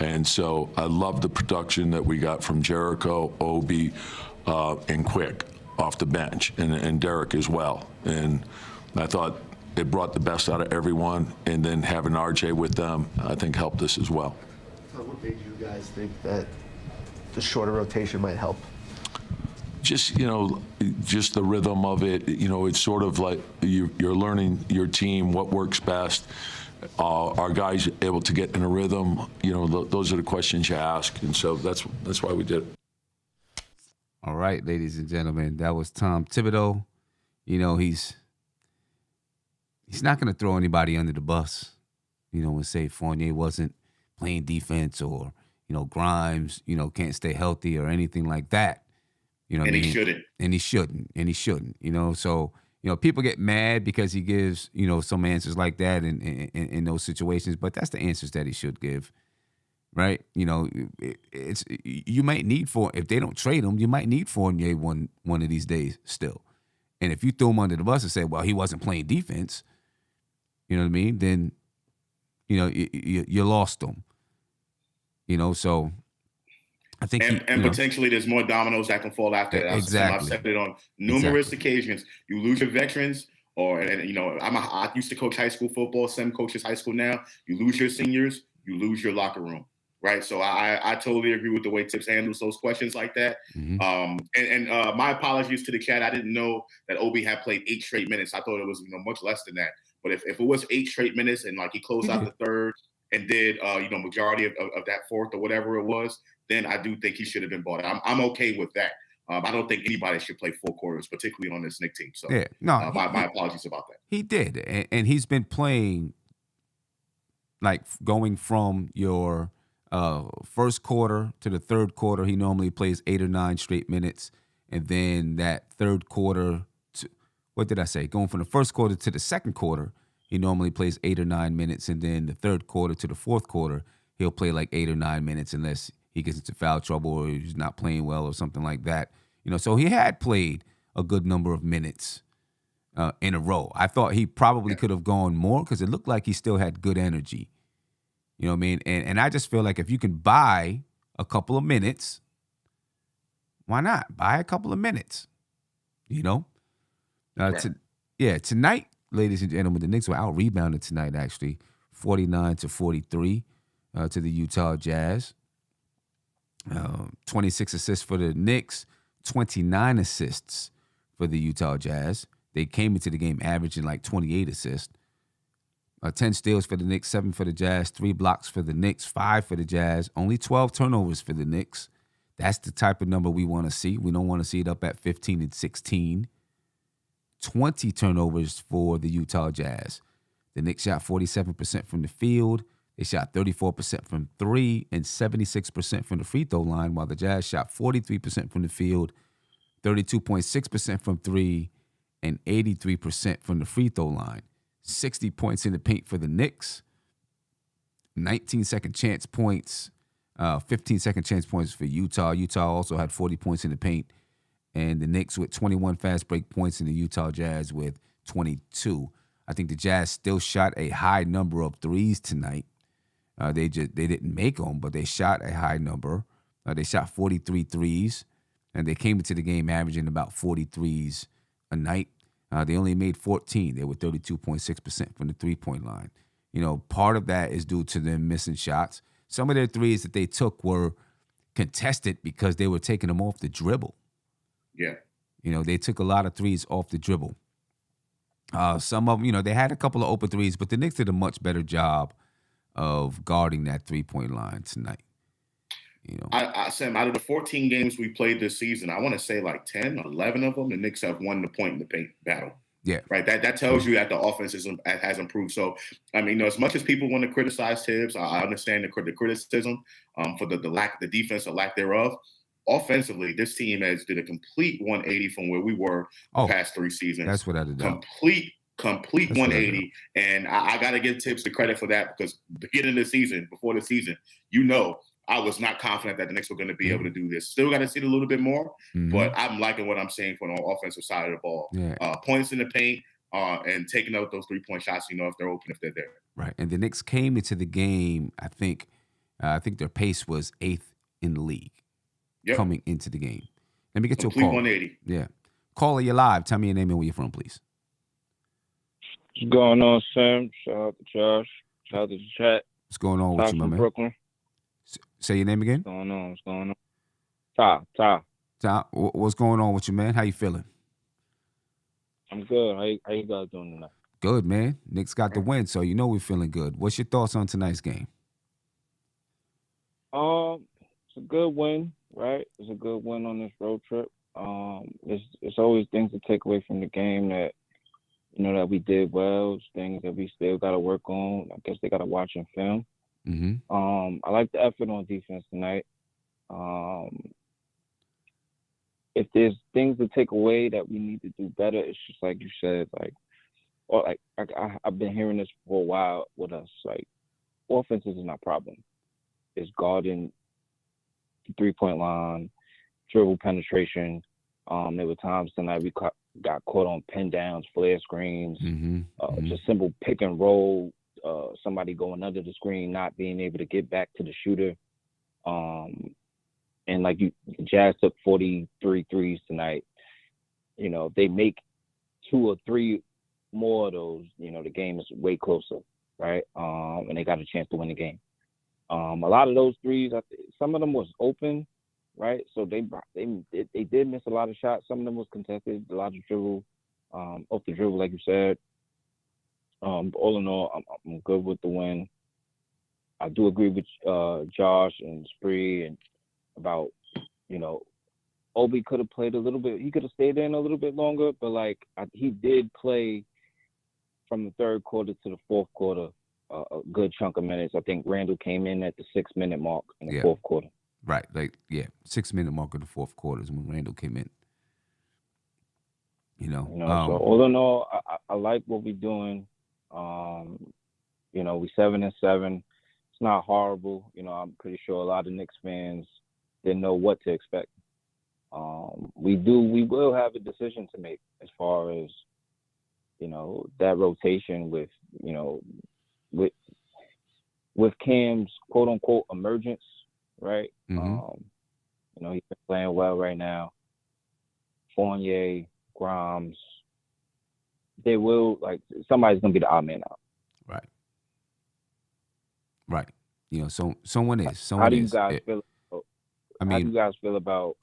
And so I love the production that we got from Jericho, Obi, and Quick off the bench, and Derek as well. And I thought it brought the best out of everyone, and then having RJ with them, I think helped us as well. So what made you guys think that the shorter rotation might help? Just the rhythm of it. It's sort of like you're learning your team, what works best. Are guys able to get in a rhythm? Those are the questions you ask, and so that's why we did it. All right, ladies and gentlemen, that was Tom Thibodeau. He's not going to throw anybody under the bus. And say Fournier wasn't playing defense or Grimes can't stay healthy or anything like that. And he shouldn't. And he shouldn't. So people get mad because he gives some answers like that in those situations, but that's the answers that he should give. Right, it's you might need if they don't trade him, you might need Fournier one of these days still. And if you throw him under the bus and say, well, he wasn't playing defense, you know what I mean? Then, you lost him. So I think and potentially there's more dominoes that can fall after that. Exactly. I've said it on numerous occasions. You lose your veterans, I used to coach high school football. Sim coaches high school now. You lose your seniors, you lose your locker room. Right. So I totally agree with the way Tips handles those questions like that. Mm-hmm. My apologies to the chat. I didn't know that Obi had played 8 straight minutes. I thought it was much less than that. But if it was 8 straight minutes and like he closed out the third and did majority of that fourth or whatever it was, then I do think he should have been bought. I'm okay with that. I don't think anybody should play full quarters, particularly on this Knicks team. So yeah, no, my apologies about that. He did, and he's been playing like going from your first quarter to the third quarter. He normally plays 8 or 9 straight minutes, and then that third quarter to, what did I say? Going from the first quarter to the second quarter, he normally plays 8 or 9 minutes, and then the third quarter to the fourth quarter, he'll play like 8 or 9 minutes unless he gets into foul trouble or he's not playing well or something like that. So he had played a good number of minutes in a row. I thought he probably could have gone more because it looked like he still had good energy. You know what I mean? And I just feel like if you can buy a couple of minutes, why not? Buy a couple of minutes, Tonight, ladies and gentlemen, the Knicks were out-rebounded tonight, actually, 49-43 to the Utah Jazz. 26 assists for the Knicks, 29 assists for the Utah Jazz. They came into the game averaging like 28 assists. 10 steals for the Knicks, 7 for the Jazz, 3 blocks for the Knicks, 5 for the Jazz, only 12 turnovers for the Knicks. That's the type of number we want to see. We don't want to see it up at 15 and 16. 20 turnovers for the Utah Jazz. The Knicks shot 47% from the field. They shot 34% from 3 and 76% from the free throw line, while the Jazz shot 43% from the field, 32.6% from 3, and 83% from the free throw line. 60 points in the paint for the Knicks, 19 second chance points, 15 second chance points for Utah. Utah also had 40 points in the paint, and the Knicks with 21 fast break points and the Utah Jazz with 22. I think the Jazz still shot a high number of threes tonight. They didn't make them, but they shot a high number. They shot 43 threes, and they came into the game averaging about 40 threes a night. They only made 14. They were 32.6% from the three-point line. Part of that is due to them missing shots. Some of their threes that they took were contested because they were taking them off the dribble. Yeah. They took a lot of threes off the dribble. Some of them, they had a couple of open threes, but the Knicks did a much better job of guarding that three-point line tonight. Sam, out of the 14 games we played this season, I want to say like 10 or 11 of them, the Knicks have won the point in the paint battle. Yeah. Right. That tells you that the offense has improved. So, I mean, as much as people want to criticize Tibbs, I understand the criticism for the defense or lack thereof. Offensively, this team has did a complete 180 from where we were the past 3 seasons. That's what I did. Complete 180. And I got to give Tibbs the credit for that, because beginning of the season, before the season, I was not confident that the Knicks were going to be able to do this. Still got to see it a little bit more, but I'm liking what I'm seeing from the offensive side of the ball. Yeah. Points in the paint and taking out those 3-point shots, if they're open, if they're there. Right. And the Knicks came into the game, I think their pace was 8th in the league coming into the game. Let me get to a call. 180. Yeah. Caller, you're live. Tell me your name and where you're from, please. What's going on, Sam? Shout out to Josh. Shout out to the chat. What's going on with you, my man? Brooklyn. Say your name again. What's going on? Ty, what's going on with you, man? How you feeling? I'm good. How you guys doing tonight? Good, man. Knicks got the win, so we're feeling good. What's your thoughts on tonight's game? It's a good win, right? It's a good win on this road trip. It's always things to take away from the game that that we did well. It's things that we still got to work on. I guess they got to watch and film. I like the effort on defense tonight. If there's things to take away that we need to do better, it's just like you said, I've been hearing this for a while with us. Like, offense isn't our problem. It's guarding the 3-point line, dribble penetration. There were times tonight we got caught on pin downs, flare screens, just simple pick and roll. Somebody going under the screen, not being able to get back to the shooter. And like Jazz took 43 threes tonight. If they make 2 or 3 more of those, the game is way closer, right? And they got a chance to win the game. A lot of those threes, some of them was open, right? So they did miss a lot of shots. Some of them was contested, a lot of dribble, off the dribble, like you said. All in all, I'm good with the win. I do agree with Josh and Spree and about, Obi could have played a little bit. He could have stayed in a little bit longer, but he did play from the 3rd quarter to the 4th quarter a good chunk of minutes. I think Randall came in at the 6-minute mark in the 4th quarter. Right, 6-minute mark of the 4th quarter is when Randall came in. So all in all, I like what we're doing. We 7-7. It's not horrible. I'm pretty sure a lot of Knicks fans didn't know what to expect. We will have a decision to make as far as that rotation with Cam's quote unquote emergence, right? He's been playing well right now. Fournier, Grimes, they will somebody's gonna be the odd man out. Right. Someone is. How do you guys feel? How do you guys feel about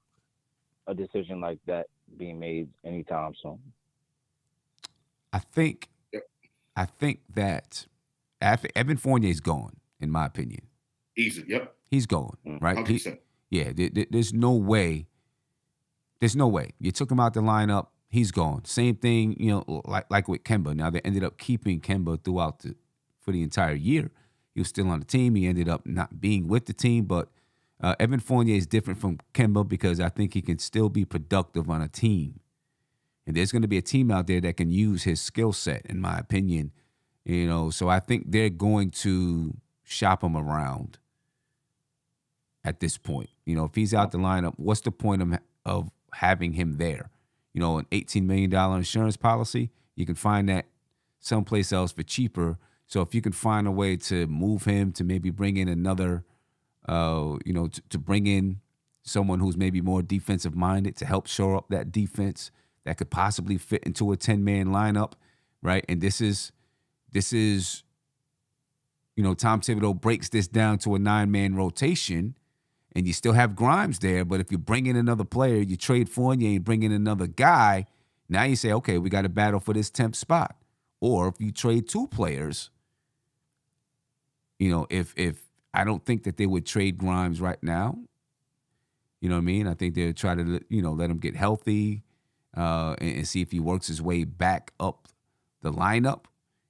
a decision like that being made anytime soon? I think that Evan Fournier is gone, in my opinion. Easy. Yep. He's gone, right? 100%. There's no way. There's no way. You took him out the lineup. He's gone. Same thing, like with Kemba. Now they ended up keeping Kemba for the entire year. He was still on the team. He ended up not being with the team, but Evan Fournier is different from Kemba because I think he can still be productive on a team. And there's going to be a team out there that can use his skill set, in my opinion. So I think they're going to shop him around at this point. If he's out the lineup, what's the point of having him there? An $18 million insurance policy, you can find that someplace else for cheaper. So if you can find a way to move him, to maybe bring in another, to bring in someone who's maybe more defensive minded to help shore up that defense that could possibly fit into a 10-man lineup, right? And this is, Tom Thibodeau breaks this down to a 9-man rotation, and you still have Grimes there. But if you bring in another player, you trade Fournier and bring in another guy, now you say, okay, we got to battle for this 10th spot. Or if you trade 2 players, if I don't think that they would trade Grimes right now. You know what I mean? I think they'll try to, let him get healthy. and see if he works his way back up the lineup.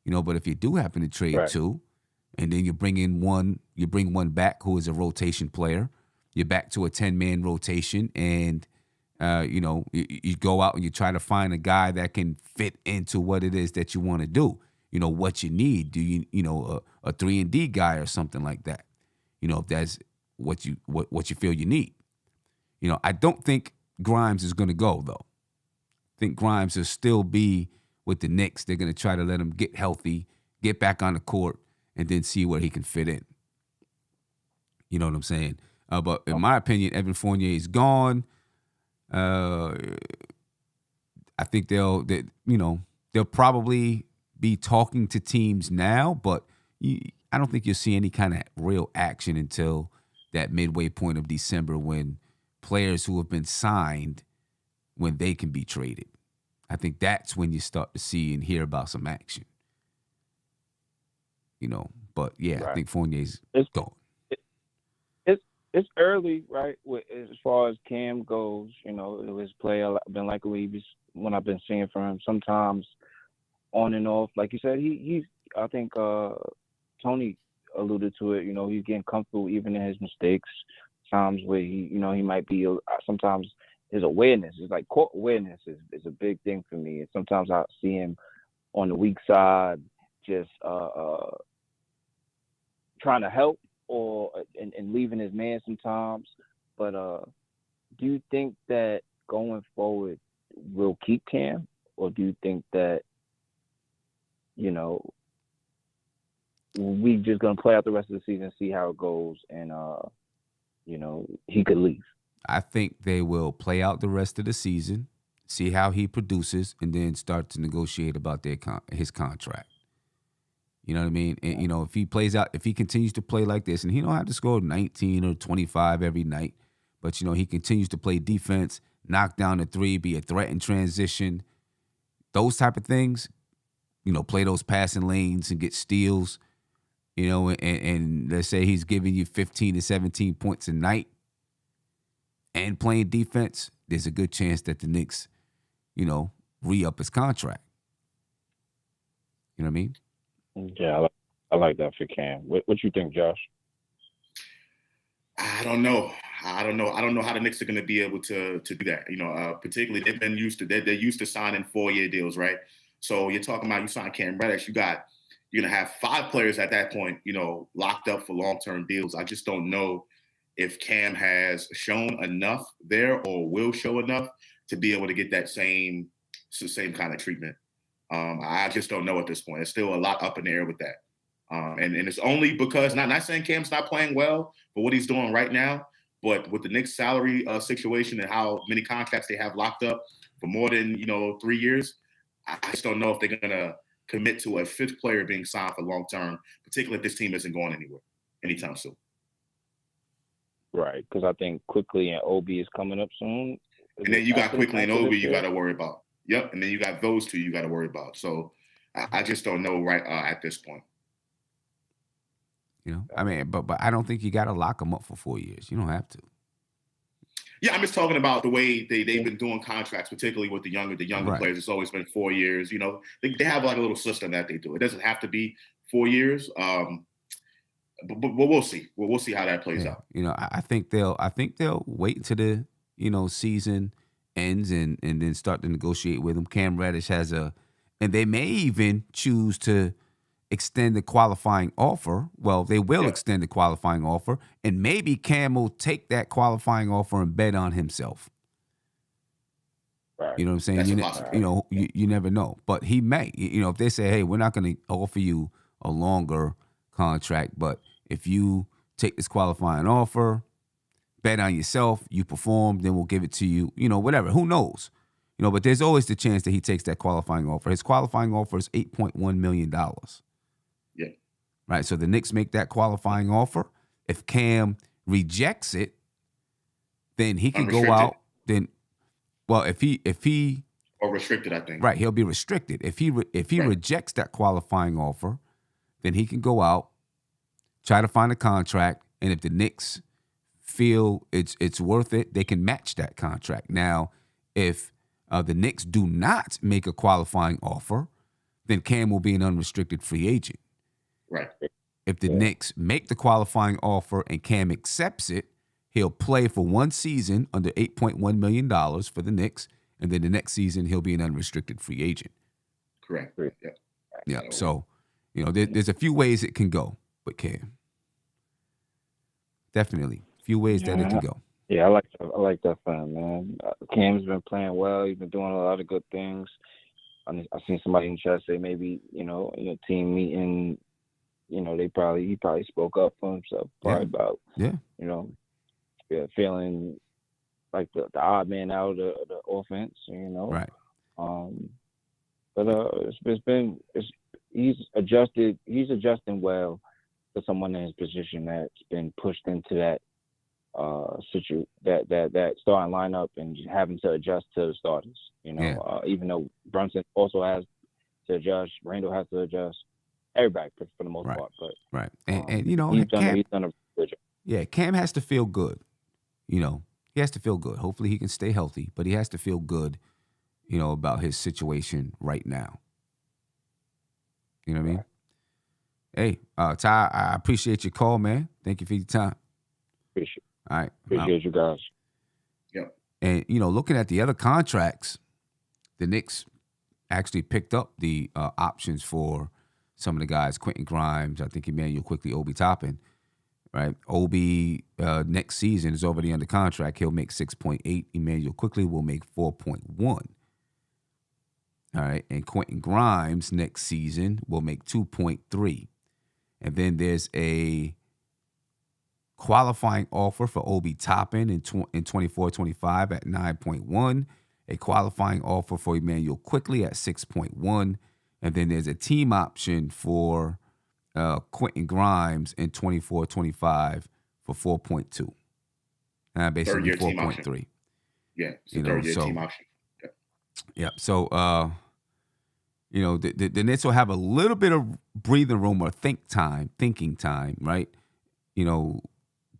But if you do happen to trade two, and then you bring one back who is a rotation player, you're back to a 10-man rotation, and you go out and you try to find a guy that can fit into what it is that you want to do. What you need. Do you a 3-and-D guy or something like that? If that's what you feel you need. I don't think Grimes is going to go though. I think Grimes will still be with the Knicks. They're going to try to let him get healthy, get back on the court, and then see where he can fit in. You know what I'm saying? But in my opinion, Evan Fournier is gone. I think they'll probably be talking to teams now, but I don't think you'll see any kind of real action until that midway point of December when players who have been signed, when they can be traded. I think that's when you start to see and hear about some action. But yeah, I think Fournier's gone. It's early, right? As far as Cam goes, his play I've been like when I've been seeing from him. Sometimes on and off, like you said, he's. I think Tony alluded to it. He's getting comfortable even in his mistakes. Times where he might be. Sometimes his awareness is like court awareness is a big thing for me. And sometimes I see him on the weak side, just trying to help and leaving his man sometimes. But do you think that going forward we'll keep Cam, or do you think that we just gonna play out the rest of the season, see how it goes, and he could leave? I think they will play out the rest of the season, see how he produces, and then start to negotiate about his contract. You know what I mean? And, if he continues to play like this, and he don't have to score 19 or 25 every night, but, he continues to play defense, knock down the three, be a threat in transition, those type of things, play those passing lanes and get steals, and let's say he's giving you 15 to 17 points a night and playing defense, there's a good chance that the Knicks, re-up his contract. You know what I mean? Yeah, I like that for Cam. What you think, Josh? I don't know. I don't know how the Knicks are going to be able to do that. Particularly they're used to signing 4-year deals, right? So you're talking about you sign Cam Reddish, you're going to have 5 players at that point, locked up for long-term deals. I just don't know if Cam has shown enough there or will show enough to be able to get that same kind of treatment. I just don't know at this point. It's still a lot up in the air with that. And it's only because, not saying Cam's not playing well for what he's doing right now, but with the Knicks salary situation and how many contracts they have locked up for more than 3 years, I just don't know if they're going to commit to a 5th player being signed for long term, particularly if this team isn't going anywhere anytime soon. Right, because I think Quickly and Obi is coming up soon. And then you got Quickly and Obi you got to worry about. Yep, and then you got those two you got to worry about. So I just don't know right at this point. But I don't think you got to lock them up for 4 years. You don't have to. Yeah, I'm just talking about the way they've been doing contracts, particularly with the younger right. players. It's always been 4 years. They have like a little system that they do. It doesn't have to be 4 years. But we'll see. We'll see how that plays out. I think they'll wait until the season ends and then start to negotiate with him. Cam Reddish and they may even choose to extend the qualifying offer. Well, they will extend the qualifying offer, and maybe Cam will take that qualifying offer and bet on himself. Right. You know what I'm saying? You never know, but he may. If they say, hey, we're not going to offer you a longer contract, but if you take this qualifying offer, bet on yourself, you perform, then we'll give it to you, whatever. Who knows? But there's always the chance that he takes that qualifying offer. His qualifying offer is $8.1 million. Yeah. Right. So the Knicks make that qualifying offer. If Cam rejects it, then he can go out. If he or restricted, I think. Right, he'll be restricted. If he rejects that qualifying offer, then he can go out, try to find a contract, and if the Knicks feel it's worth it, they can match that contract. Now, if the Knicks do not make a qualifying offer, then Cam will be an unrestricted free agent. Right. If the Knicks make the qualifying offer and Cam accepts it, he'll play for 1 season under $8.1 million for the Knicks, and then the next season he'll be an unrestricted free agent. Correct. Yeah. Yeah. So, there's a few ways it can go, but Cam, definitely a few ways that it can go. Yeah, I like that for him, man. Cam's been playing well. He's been doing a lot of good things. I've seen somebody in the chat say maybe in a team meeting, he probably spoke up for himself, about feeling like the odd man out of the offense, Right. But he's adjusting well to someone in his position that's been pushed into that that starting lineup and having to adjust to the starters. Even though Brunson also has to adjust, Randall has to adjust. Everybody for the most part, but right. And he's Cam, done a good job. Yeah, Cam has to feel good. He has to feel good. Hopefully he can stay healthy, but he has to feel good, about his situation right now. You know what I mean? Hey, Ty, I appreciate your call, man. Thank you for your time. Appreciate it. All right. Appreciate you guys. Yep. And, looking at the other contracts, the Knicks actually picked up the options for some of the guys, Quentin Grimes, I think Emmanuel Quickly, Obi Toppin, right? Obi next season is already under contract. He'll make 6.8. Emmanuel Quickly will make 4.1. All right. And Quentin Grimes next season will make 2.3. And then there's a qualifying offer for Obi Toppin in 24-25 at 9.1. A qualifying offer for Emmanuel Quickly at 6.1. And then there's a team option for Quentin Grimes in 24-25 for 4.2. Basically 4.3. Yeah, it's a third-year team option. Yeah. So, the Nets will have a little bit of breathing room or thinking time, right?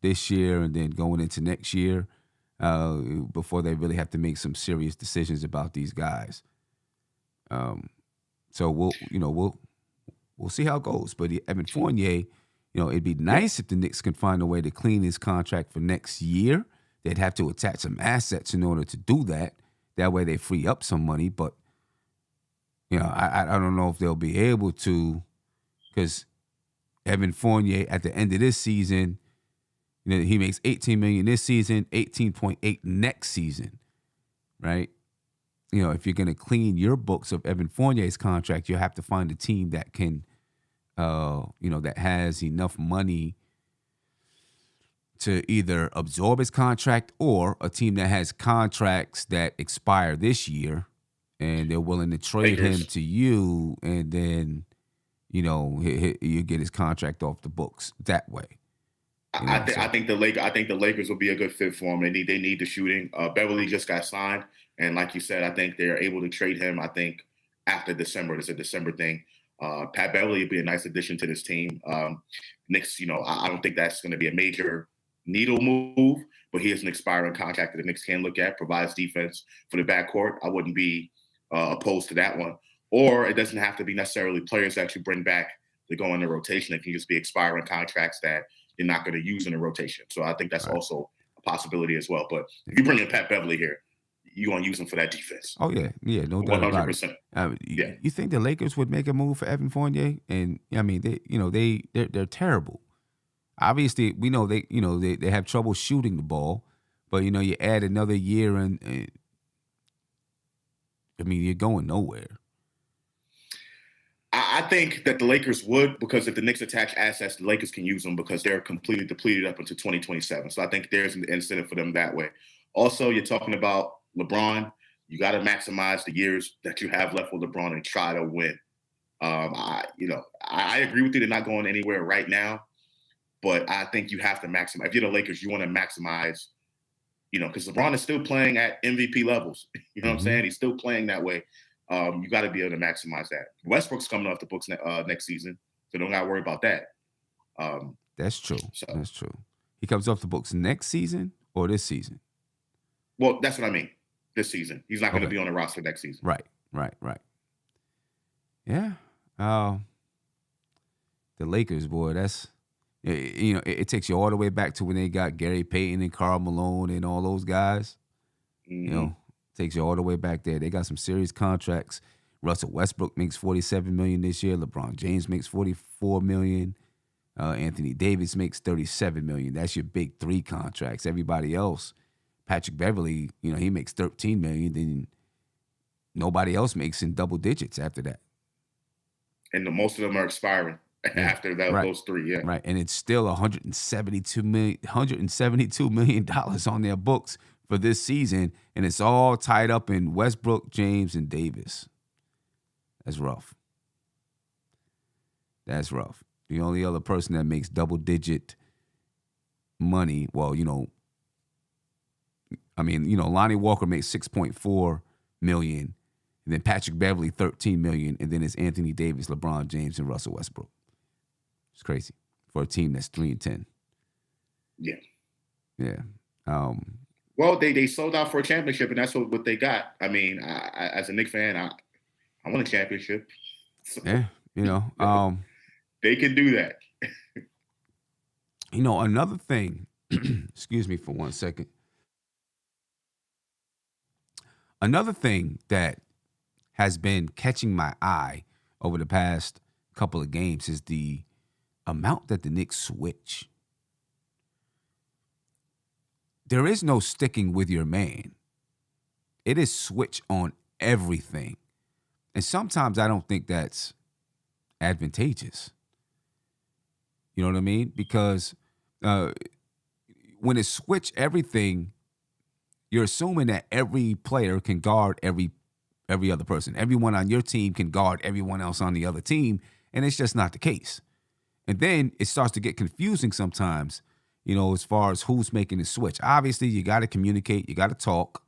This year and then going into next year, before they really have to make some serious decisions about these guys. So we'll see how it goes. But Evan Fournier, it'd be nice if the Knicks can find a way to clean his contract for next year. They'd have to attach some assets in order to do that. That way they free up some money. But, I don't know if they'll be able to, because Evan Fournier at the end of this season, he makes $18 million this season, $18.8 next season, right? If you're going to clean your books of Evan Fournier's contract, you have to find a team that can, that has enough money to either absorb his contract, or a team that has contracts that expire this year and they're willing to trade him to you, and then, you get his contract off the books that way. I think the Lakers will be a good fit for him. They need the shooting. Beverly just got signed, and like you said, I think they're able to trade him. I think after December, it's a December thing. Pat Beverly would be a nice addition to this team. Knicks, I don't think that's going to be a major needle move, but he has an expiring contract that the Knicks can look at. Provides defense for the backcourt. I wouldn't be opposed to that one. Or it doesn't have to be necessarily players that you bring back to go in the rotation. It can just be expiring contracts that you're not going to use in the rotation. So I think that's also a possibility as well. But if you bring in Pat Beverly here, you're going to use him for that defense. Oh, yeah. Yeah, no doubt 100%. About it. You think the Lakers would make a move for Evan Fournier? And, they're terrible. Obviously, we know they have trouble shooting the ball. But, you add another year and you're going nowhere. I think that the Lakers would, because if the Knicks attach assets, the Lakers can use them because they're completely depleted up until 2027. So I think there's an incentive for them that way. Also, you're talking about LeBron. You got to maximize the years that you have left with LeBron and try to win. I agree with you. They're not going anywhere right now, but I think you have to maximize. If you're the Lakers, you want to maximize, because LeBron is still playing at MVP levels. You know what I'm saying? He's still playing that way. You got to be able to maximize that. Westbrook's coming off the books next season, so don't got to worry about that. That's true. That's true. He comes off the books next season or this season? Well, that's what I mean. this season. He's not going to be on the roster next season. Right. Yeah. The Lakers, boy, that's, it takes you all the way back to when they got Gary Payton and Karl Malone and all those guys. Mm-hmm. Takes you all the way back there. They got some serious contracts. Russell Westbrook makes $47 million this year. LeBron James makes $44 million. Anthony Davis makes $37 million. That's your big three contracts. Everybody else, Patrick Beverley, he makes $13 million. Then nobody else makes in double digits after that. And most of them are expiring after that. Right. Those three, yeah. Right, and it's still $172 million on their books for this season, and it's all tied up in Westbrook, James, and Davis. That's rough. The only other person that makes double-digit money, Lonnie Walker makes $6.4 million, and then Patrick Beverley $13 million, and then it's Anthony Davis, LeBron James, and Russell Westbrook. It's crazy for a team that's 3-10. Yeah. Yeah. Well, they sold out for a championship, and that's what they got. I mean, I as a Knicks fan, I want a championship. So, yeah. they can do that. Another thing, excuse me for 1 second. Another thing that has been catching my eye over the past couple of games is the amount that the Knicks switch. There is no sticking with your man. It is switch on everything. And sometimes I don't think that's advantageous. You know what I mean? Because when it's switch everything, you're assuming that every player can guard every other person. Everyone on your team can guard everyone else on the other team, and it's just not the case. And then it starts to get confusing sometimes, as far as who's making the switch. Obviously, you got to communicate, you got to talk,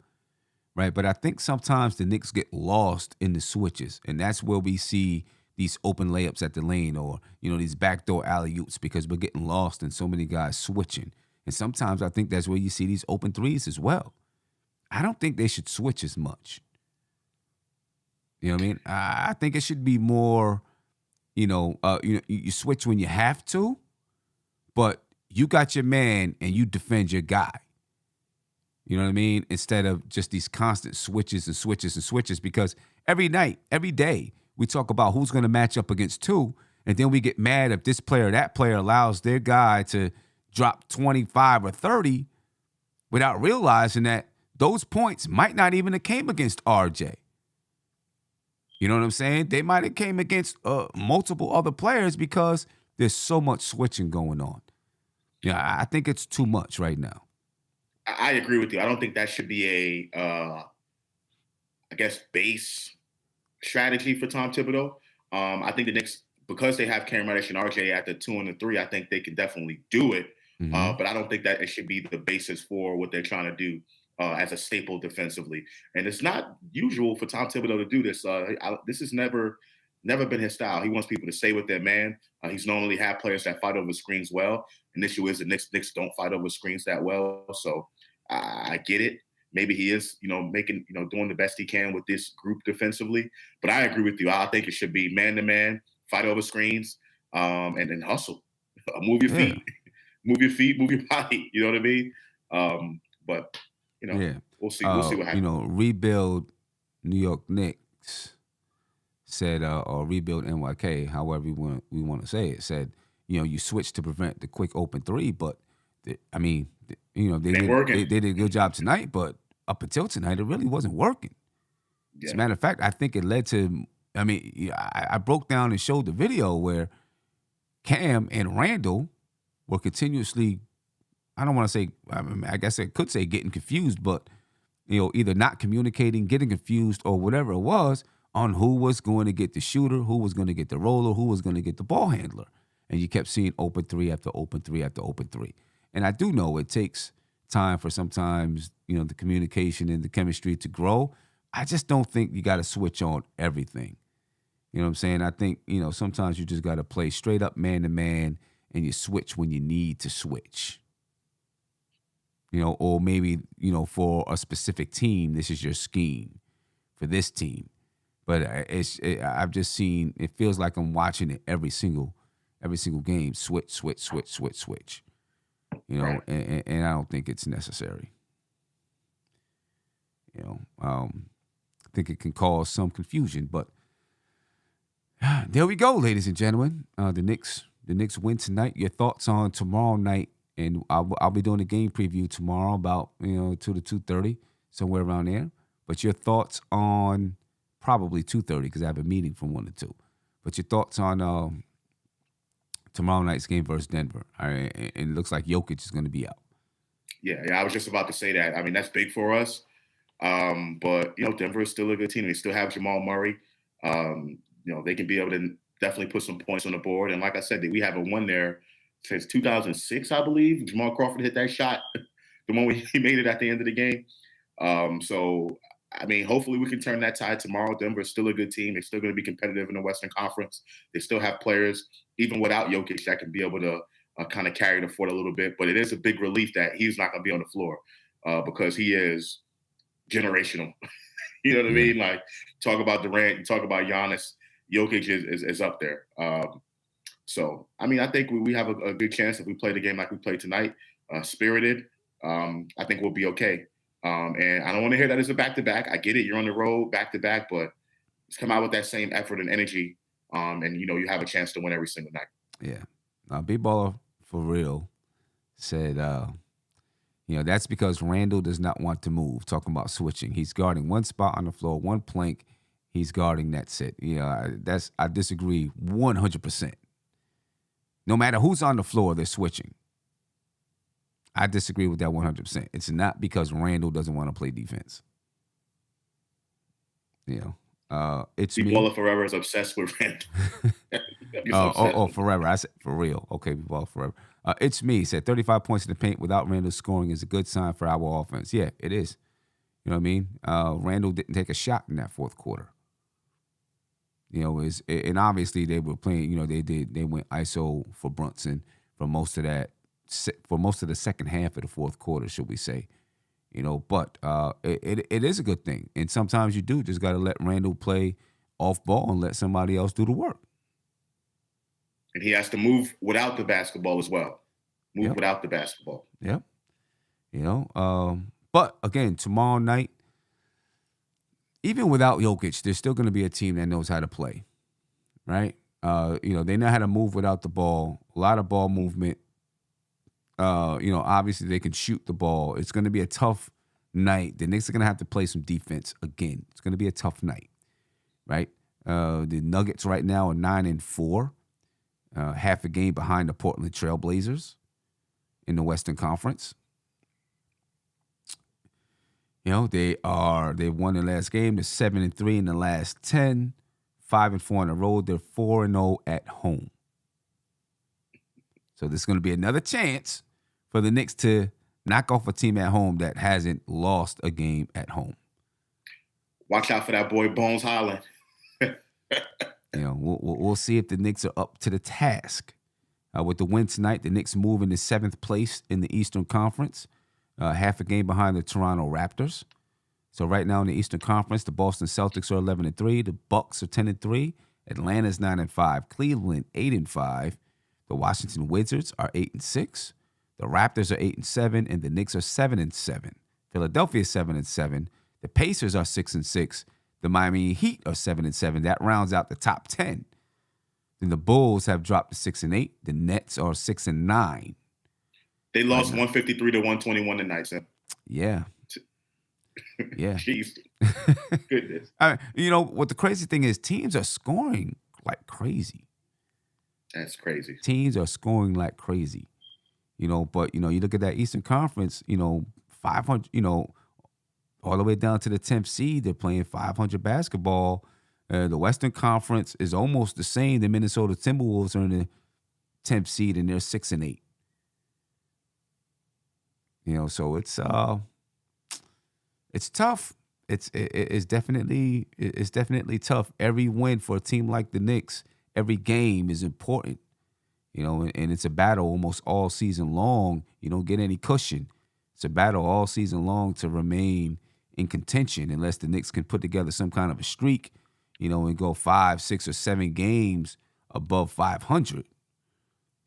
right? But I think sometimes the Knicks get lost in the switches, and that's where we see these open layups at the lane or, these backdoor alley-oops because we're getting lost in so many guys switching. And sometimes I think that's where you see these open threes as well. I don't think they should switch as much. You know what I mean? I think it should be more, you switch when you have to, but you got your man and you defend your guy. You know what I mean? Instead of just these constant switches and switches and switches, because every night, every day, we talk about who's going to match up against two, and then we get mad if this player or that player allows their guy to drop 25 or 30 without realizing that those points might not even have came against RJ. You know what I'm saying? They might have came against multiple other players because there's so much switching going on. Yeah, I think it's too much right now. I agree with you. I don't think that should be a, base strategy for Tom Thibodeau. I think the Knicks, because they have Cam Reddish and RJ at the 2 and the 3, I think they can definitely do it. Mm-hmm. But I don't think that it should be the basis for what they're trying to do as a staple defensively. And it's not usual for Tom Thibodeau to do this. This has never been his style. He wants people to stay with their man. He's normally had players that fight over screens well. And the issue is the Knicks don't fight over screens that well. So I get it. Maybe he is, making, doing the best he can with this group defensively. But I agree with you. I think it should be man-to-man, fight over screens, and then hustle. Move your feet. Move your feet, move your body. You know what I mean? But, we'll see. We'll see what happens. Rebuild New York Knicks said, or Rebuild NYK, however we want to say it, said, you switch to prevent the quick open three, but, they did a good job tonight, but up until tonight, it really wasn't working. Yeah. As a matter of fact, I think it led to, I broke down and showed the video where Cam and Randall were continuously, I don't want to say, I guess I could say getting confused, but, either not communicating, getting confused, or whatever it was on who was going to get the shooter, who was going to get the roller, who was going to get the ball handler. And you kept seeing open three after open three after open three. And I do know it takes time for sometimes, the communication and the chemistry to grow. I just don't think you got to switch on everything. You know what I'm saying? I think, sometimes you just got to play straight up man to man and you switch when you need to switch. or maybe, for a specific team, this is your scheme for this team. But I've just seen, it feels like I'm watching it every single game, switch. Right. And I don't think it's necessary. I think it can cause some confusion, but there we go, ladies and gentlemen. The Knicks win tonight. Your thoughts on tomorrow night, and I'll be doing a game preview tomorrow about 2 to 2:30, somewhere around there. But your thoughts on probably 2:30 because I have a meeting from 1 to 2. But your thoughts on tomorrow night's game versus Denver. All right, and it looks like Jokic is going to be out. Yeah, I was just about to say that. I mean, that's big for us. But Denver is still a good team. They still have Jamal Murray. They can be able to definitely put some points on the board. And like I said, we haven't won there since 2006, I believe. Jamal Crawford hit that shot, the one where he made it at the end of the game. So, I mean, hopefully we can turn that tide tomorrow. Denver is still a good team. They're still going to be competitive in the Western Conference. They still have players, even without Jokic, that can be able to kind of carry the fort a little bit. But it is a big relief that he's not going to be on the floor because he is generational. You know what I mean? Like, talk about Durant, talk about Giannis. Jokic is up there. So, I mean, I think we have a good chance if we play the game like we played tonight, spirited. I think we'll be okay. And I don't want to hear that it's a back-to-back. I get it. You're on the road back-to-back, but let's come out with that same effort and energy. And, you have a chance to win every single night. Yeah. Now, Big Baller for real said, that's because Randall does not want to move. Talking about switching. He's guarding one spot on the floor, one plank. He's guarding that set. I disagree 100%. No matter who's on the floor, they're switching. I disagree with that 100%. It's not because Randall doesn't want to play defense. It's me. Baller Forever is obsessed with Randall. Forever. I said for real. Okay, Baller Forever. It's me. Said 35 points in the paint without Randall scoring is a good sign for our offense. Yeah, it is. You know what I mean? Randall didn't take a shot in that fourth quarter. And obviously they were playing. They went ISO for Brunson for most of the second half of the fourth quarter, should we say? But it is a good thing. And sometimes you do just got to let Randall play off ball and let somebody else do the work. And he has to move without the basketball as well. Without the basketball. Yep. But again, tomorrow night, even without Jokic, there's still going to be a team that knows how to play, right? They know how to move without the ball. A lot of ball movement. Obviously they can shoot the ball. It's going to be a tough night. The Knicks are going to have to play some defense again. It's going to be a tough night, right? The Nuggets right now are 9-4, half a game behind the Portland Trail Blazers in the Western Conference. They've won their last game. They're 7-3 in the last 10, 5-4 on the road. They're 4-0 at home. So there's going to be another chance for the Knicks to knock off a team at home that hasn't lost a game at home. Watch out for that boy Bones Holland. We'll see if the Knicks are up to the task. With the win tonight, the Knicks move into 7th place in the Eastern Conference, half a game behind the Toronto Raptors. So right now in the Eastern Conference, the Boston Celtics are 11-3, the Bucks are 10-3, Atlanta's 9-5, Cleveland 8-5, the Washington Wizards are 8-6, the Raptors are 8-7, and the Knicks are 7-7. Philadelphia is 7-7. The Pacers are 6-6. The Miami Heat are 7-7. That rounds out the top 10. Then the Bulls have dropped to 6-8. The Nets are 6-9. They lost 153 to 121 tonight, Sam. Yeah. Yeah. Jeez. Goodness. What the crazy thing is, teams are scoring like crazy. That's crazy. Teams are scoring like crazy. But you look at that Eastern Conference, 500, all the way down to the 10th seed, they're playing 500 basketball. The Western Conference is almost the same. The Minnesota Timberwolves are in the 10th seed and they're 6-8. So it's tough. It's definitely tough. Every win for a team like the Knicks, every game is important. And it's a battle almost all season long. You don't get any cushion. It's a battle all season long to remain in contention unless the Knicks can put together some kind of a streak, and go 5, 6, or 7 games above 500.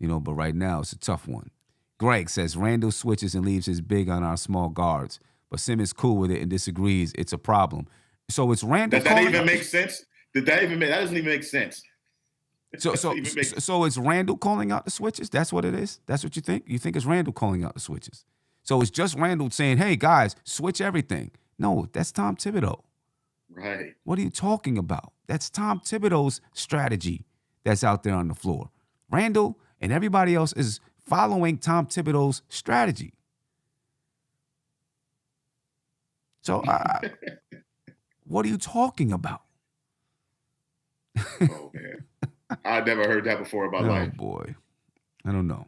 But right now it's a tough one. Greg says Randall switches and leaves his big on our small guards, but Simmons cool with it and disagrees. It's a problem. So it's Randall. Does that even make sense? That doesn't even make sense. So it's Randall calling out the switches? That's what it is? That's what you think? You think it's Randall calling out the switches? So it's just Randall saying, hey, guys, switch everything. No, that's Tom Thibodeau. Right. What are you talking about? That's Tom Thibodeau's strategy that's out there on the floor. Randall and everybody else is following Tom Thibodeau's strategy. So what are you talking about? Oh, man. I never heard that before in my life. Oh, boy. I don't know.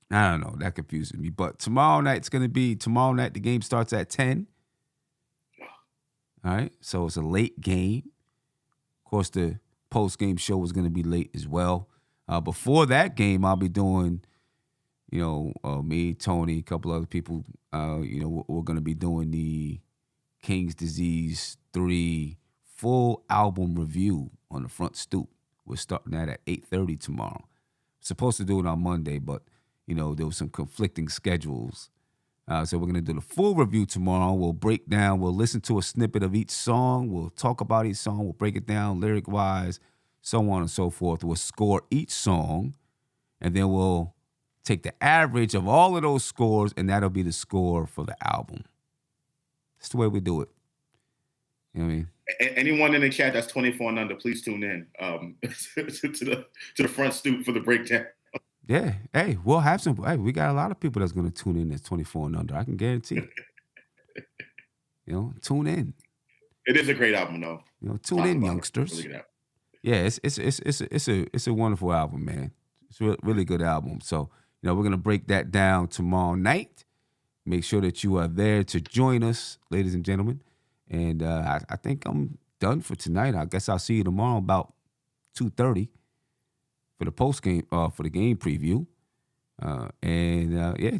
That confuses me. But tomorrow night, the game starts at 10. All right? So it's a late game. Of course, the post-game show is going to be late as well. Before that game, I'll be doing, me, Tony, a couple other people, we're going to be doing the King's Disease 3 full album review on the front stoop. We're starting that at 8:30 tomorrow. Supposed to do it on Monday, but, there was some conflicting schedules. So we're going to do the full review tomorrow. We'll break down, we'll listen to a snippet of each song. We'll talk about each song. We'll break it down lyric-wise, so on and so forth. We'll score each song, and then we'll take the average of all of those scores, and that'll be the score for the album. That's the way we do it. You know what I mean? Anyone in the chat that's 24 and under, please tune in to the front stoop for the breakdown. Yeah. Hey, we'll have some. Hey, we got a lot of people that's going to tune in that's 24 and under. I can guarantee it. Tune in. It is a great album, though. Tune in, youngsters. Really yeah, it's a wonderful album, man. It's a really good album. So, we're going to break that down tomorrow night. Make sure that you are there to join us, ladies and gentlemen. And I think I'm done for tonight. I guess I'll see you tomorrow about 2:30 for the post game, for the game preview.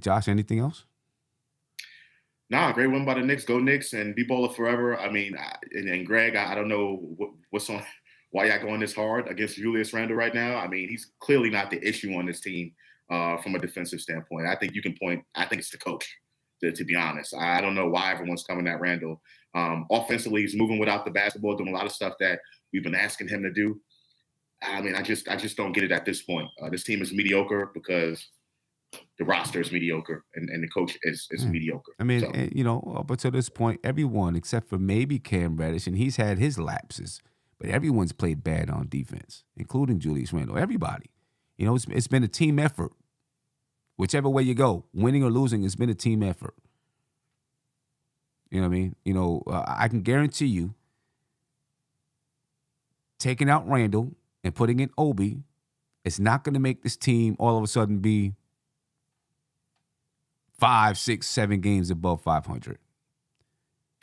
Josh, anything else? Nah, great win by the Knicks. Go Knicks and be baller forever. I mean, and Greg, I don't know what's on, why y'all going this hard against Julius Randle right now. I mean, he's clearly not the issue on this team from a defensive standpoint. I think it's the coach, to be honest. I don't know why everyone's coming at Randle. Offensively, he's moving without the basketball, doing a lot of stuff that we've been asking him to do. I mean, I just don't get it at this point. This team is mediocre because the roster is mediocre and the coach is mediocre. I mean, up until this point, everyone except for maybe Cam Reddish, and he's had his lapses, but everyone's played bad on defense, including Julius Randle. Everybody. It's been a team effort. Whichever way you go, winning or losing, it's been a team effort. You know what I mean? I can guarantee you, taking out Randle and putting in Obi, it's not going to make this team all of a sudden be 5, 6, 7 games above 500.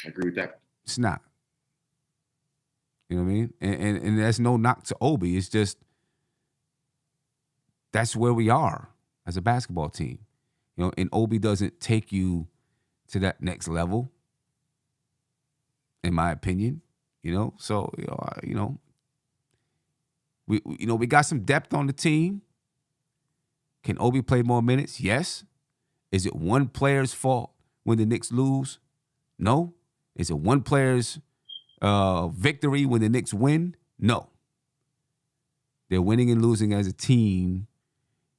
I agree with that. It's not. You know what I mean? And that's no knock to Obi. It's just that's where we are as a basketball team. And Obi doesn't take you to that next level, in my opinion. So we got some depth on the team. Can Obi play more minutes? Yes. Is it one player's fault when the Knicks lose? No. Is it one player's victory when the Knicks win? No. They're winning and losing as a team.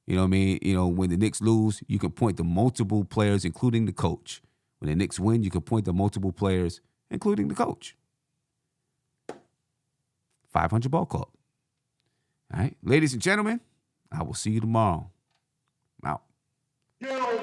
You know what I mean? When the Knicks lose, you can point to multiple players, including the coach. When the Knicks win, you can point to multiple players, including the coach. 500 ball club. All right. Ladies and gentlemen, I will see you tomorrow. I'm out.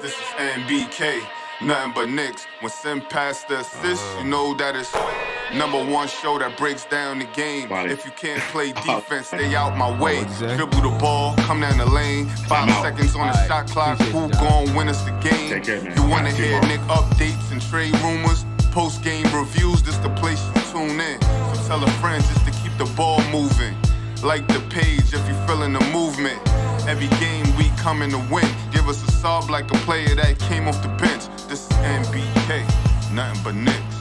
This is NBK, nothing but Knicks. When Sim passed the assist, you know that it's #1 show that breaks down the game. If you can't play defense, stay out my way. Dribble the ball, come down the lane. 5 seconds on the shot clock. Who gon' win us the game? You wanna hear Nick updates and trade rumors? Post-game reviews, this the place you tune in. So tell a friend just to keep the ball moving. Like the page if you feeling the movement. Every game we coming to win. Give us a sub like a player that came off the bench. This is NBK, nothing but Knicks.